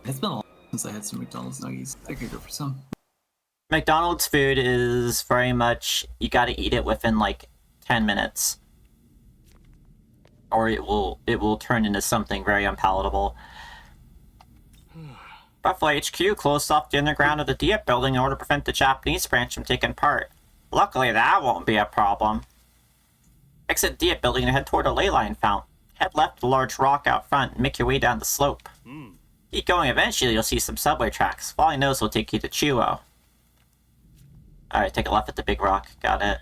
It's been a while since I had some McDonald's nuggies. I could go for some. McDonald's food is very much, you gotta eat it within like 10 minutes. Or it will turn into something very unpalatable. Buffalo HQ closed off the underground of the Dia building in order to prevent the Japanese branch from taking part. Luckily, that won't be a problem. Exit Dia building and head toward a ley line fountain. Head left to the large rock out front and make your way down the slope. The Keep going, eventually you'll see some subway tracks. Following those will take you to Chuo. Alright, take a left at the big rock. Got it.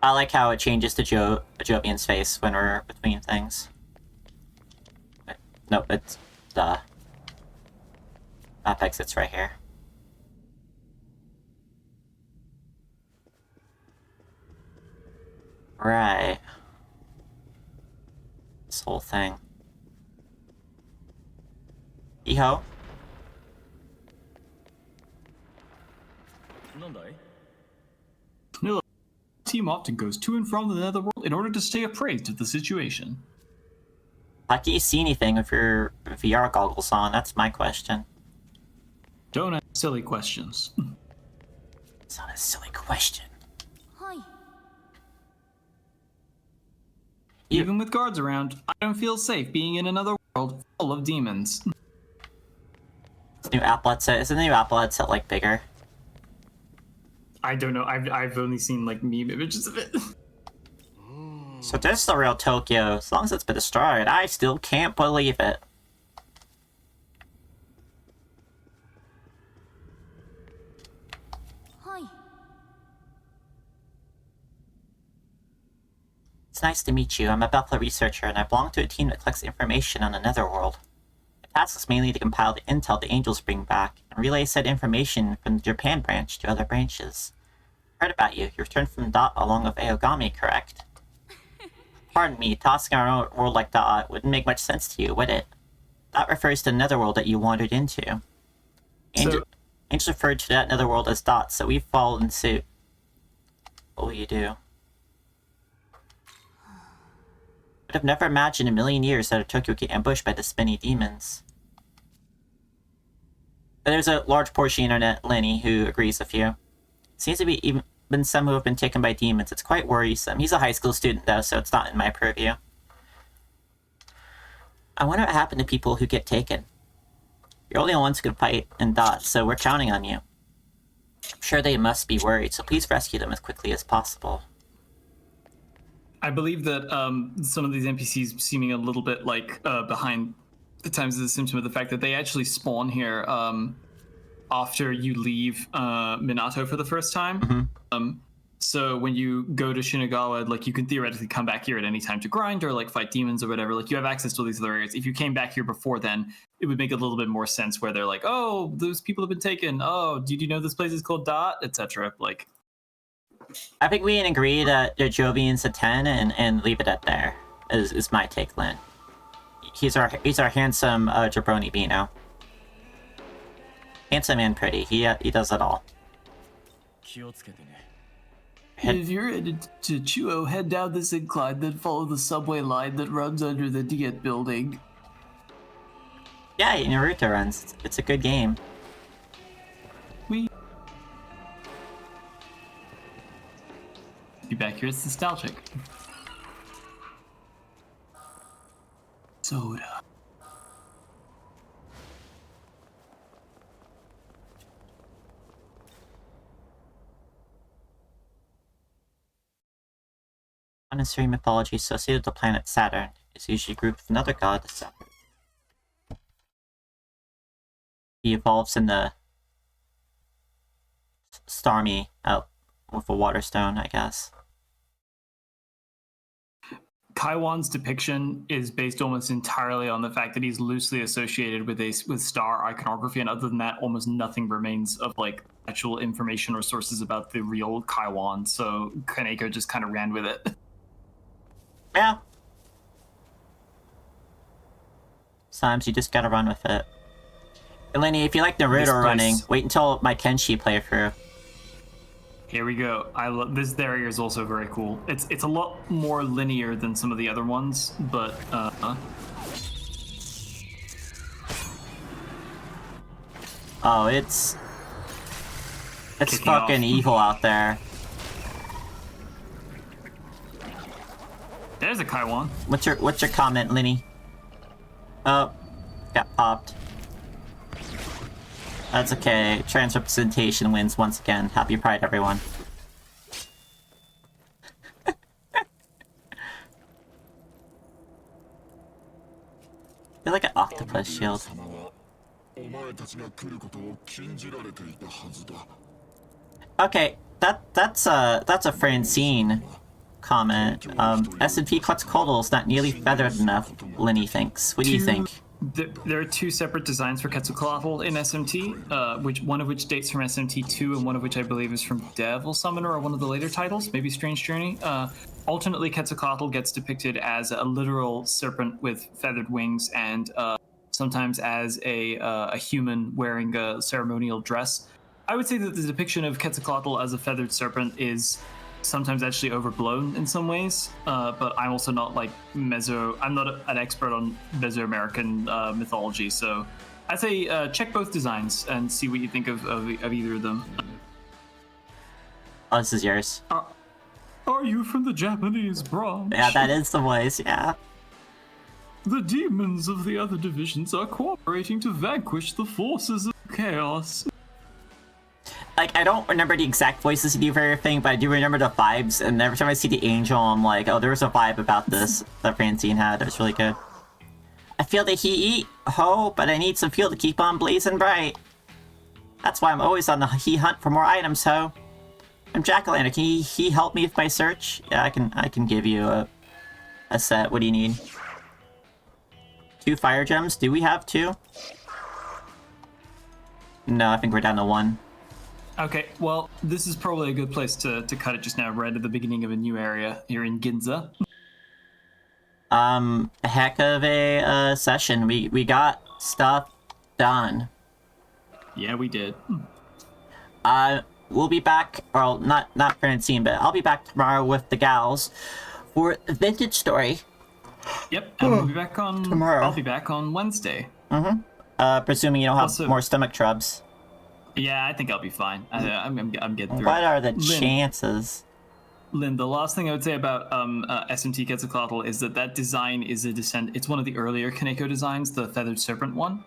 I like how it changes to Jovian's face when we're between things. Nope, it's the map exit's right here. Right. This whole thing. Iho? The team often goes to and from the netherworld in order to stay appraised of the situation. How can you see anything with your VR goggles on? That's my question. Don't ask silly questions. It's not a silly question. Even with guards around, I don't feel safe being in another world full of demons. This new Apple headset, is the new Apple headset like bigger? I don't know. I've only seen like meme images of it. So this is the real Tokyo. As long as it's been destroyed, I still can't believe it. It's nice to meet you. I'm a Bethel researcher, and I belong to a team that collects information on the Netherworld. My task is mainly to compile the intel the angels bring back, and relay said information from the Japan branch to other branches. I heard about you. You returned from Dot along with Aogami, correct? Pardon me, tossing our own world like Dot wouldn't make much sense to you, would it? Dot refers to the Netherworld that you wandered into. Angels referred to that Netherworld as Dot, so we've followed in suit. What will you do? I'd have never imagined in a million years that Tokyo would get ambushed by the spinny demons. There's a large portion of the internet, Lenny, who agrees with you. Seems to be even been some who have been taken by demons. It's quite worrisome. He's a high school student, though, so it's not in my purview. I wonder what happened to people who get taken. You're only the ones who can fight and Dot, so we're counting on you. I'm sure they must be worried, so please rescue them as quickly as possible. I believe that some of these NPCs seeming a little bit like behind the times is a symptom of the fact that they actually spawn here after you leave Minato for the first time. So when you go to Shinagawa, like you can theoretically come back here at any time to grind or like fight demons or whatever. Like you have access to all these other areas. If you came back here before then, it would make a little bit more sense where they're like, oh, those people have been taken. Oh, did you know this place is called Dot, etc. Like. I think we can agree that the Jovian's a 10 and leave it at there, is my take, Lynn. He's our handsome jabroni Beano. Handsome and pretty. He does it all. If you're headed to Chuo, head down this incline, then follow the subway line that runs under the Diet building. Yeah, Naruto runs. It's a good game. Be back here, it's nostalgic. Soda. Unnecessary mythology associated with the planet Saturn is usually grouped with another god, Saturn. He evolves in the Starmie out with a water stone, I guess. Kaiwan's depiction is based almost entirely on the fact that he's loosely associated with star iconography, and other than that, almost nothing remains of like actual information or sources about the real Kaiwan. So Kaneko just kind of ran with it. Yeah. Sometimes you just gotta run with it. And Lenny, if you like Naruto running, wait until my Tenshi playthrough. Here we go. I love this area is also very cool. It's a lot more linear than some of the other ones, but oh, it's fucking evil out there. There's a Kaiwan. What's your comment, Lenny? Oh, got popped. That's okay. Trans representation wins once again. Happy Pride, everyone. They're like an octopus shield. Okay, that's a Francine comment. S&P Quetzalcoatl is not nearly feathered enough, Lenny thinks. What do you think? There are two separate designs for Quetzalcoatl in SMT, one of which dates from SMT2 and one of which I believe is from Devil Summoner or one of the later titles, maybe Strange Journey. Alternately, Quetzalcoatl gets depicted as a literal serpent with feathered wings and sometimes as a human wearing a ceremonial dress. I would say that the depiction of Quetzalcoatl as a feathered serpent is sometimes actually overblown in some ways, but I'm also not like I'm not an expert on Mesoamerican mythology, so I'd say check both designs and see what you think of either of them. Oh, this is yours. Are you from the Japanese branch? Yeah, that is the voice, yeah. The demons of the other divisions are cooperating to vanquish the forces of chaos. Like, I don't remember the exact voices to do for everything, but I do remember the vibes, and every time I see the angel, I'm like, oh, there's a vibe about this that Francine had. It was really good. I feel the heat, but I need some fuel to keep on blazing bright. That's why I'm always on the hunt for more items, ho. I'm Jack-o'-lantern. Can he help me with my search? Yeah, I can give you a set. What do you need? 2 fire gems? Do we have 2? No, I think we're down to 1. Okay, well, this is probably a good place to cut it just now, right at the beginning of a new area here in Ginza. Heck of a session. We got stuff done. Yeah, we did. We'll be back, well, not Francine, but I'll be back tomorrow with the gals for the vintage story. Yep, and we'll be back on tomorrow. I'll be back on Wednesday. Presuming you don't have more stomach troubles. Yeah, I think I'll be fine. I'm getting through. What are the chances? Lynn, the last thing I would say about SMT Quetzalcoatl is that design is it's one of the earlier Kaneko designs, the feathered serpent one.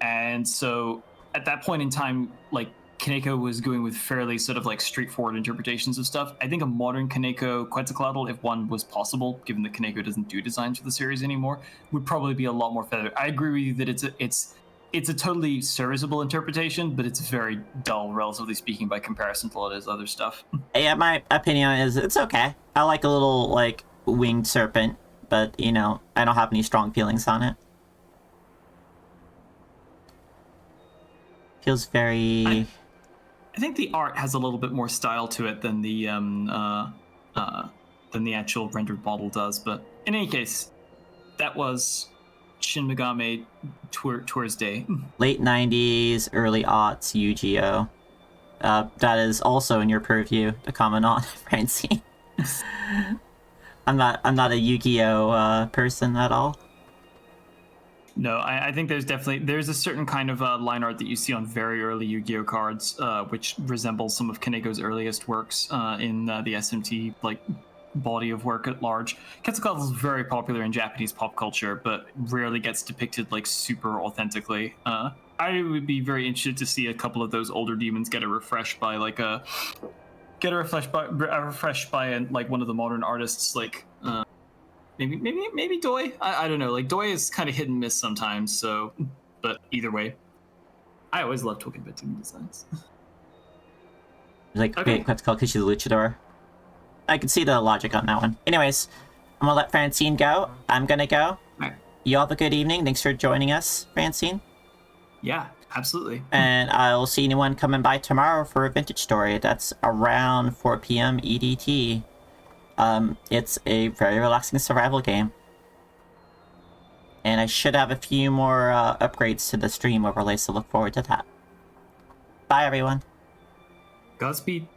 And so at that point in time, like, Kaneko was going with fairly sort of like straightforward interpretations of stuff. I think a modern Kaneko Quetzalcoatl, if one was possible, given that Kaneko doesn't do designs for the series anymore, would probably be a lot more feathered. I agree with you that it's a totally serviceable interpretation, but it's very dull, relatively speaking, by comparison to a lot of his other stuff. Yeah, my opinion on it is it's okay. I like a little, like, winged serpent, but, you know, I don't have any strong feelings on it. Feels very... I think the art has a little bit more style to it than the actual rendered model does, but in any case, that was Shin Megami Tours Day. Late 90s, early aughts, Yu-Gi-Oh! That is also in your purview to comment on, Francine. I'm not a Yu-Gi-Oh! Person at all. No, I think there's a certain kind of line art that you see on very early Yu-Gi-Oh! Cards, which resembles some of Kaneko's earliest works in the SMT body of work at large. Quetzalcoatl is very popular in Japanese pop culture, but rarely gets depicted super authentically. I would be very interested to see a couple of those older demons get a refresh by one of the modern artists, maybe Doi. I don't know. Doi is kind of hit and miss sometimes. So, but either way, I always love talking about demon designs. Okay. Quetzalcoatl because she's a luchador. I can see the logic on that one. Anyways, I'm gonna let Francine go. I'm gonna go. Right. You all have a good evening. Thanks for joining us, Francine. Yeah, absolutely. And I'll see anyone coming by tomorrow for a vintage story. That's around 4 p.m. EDT. It's a very relaxing survival game. And I should have a few more upgrades to the stream overlay, so look forward to that. Bye, everyone. Godspeed.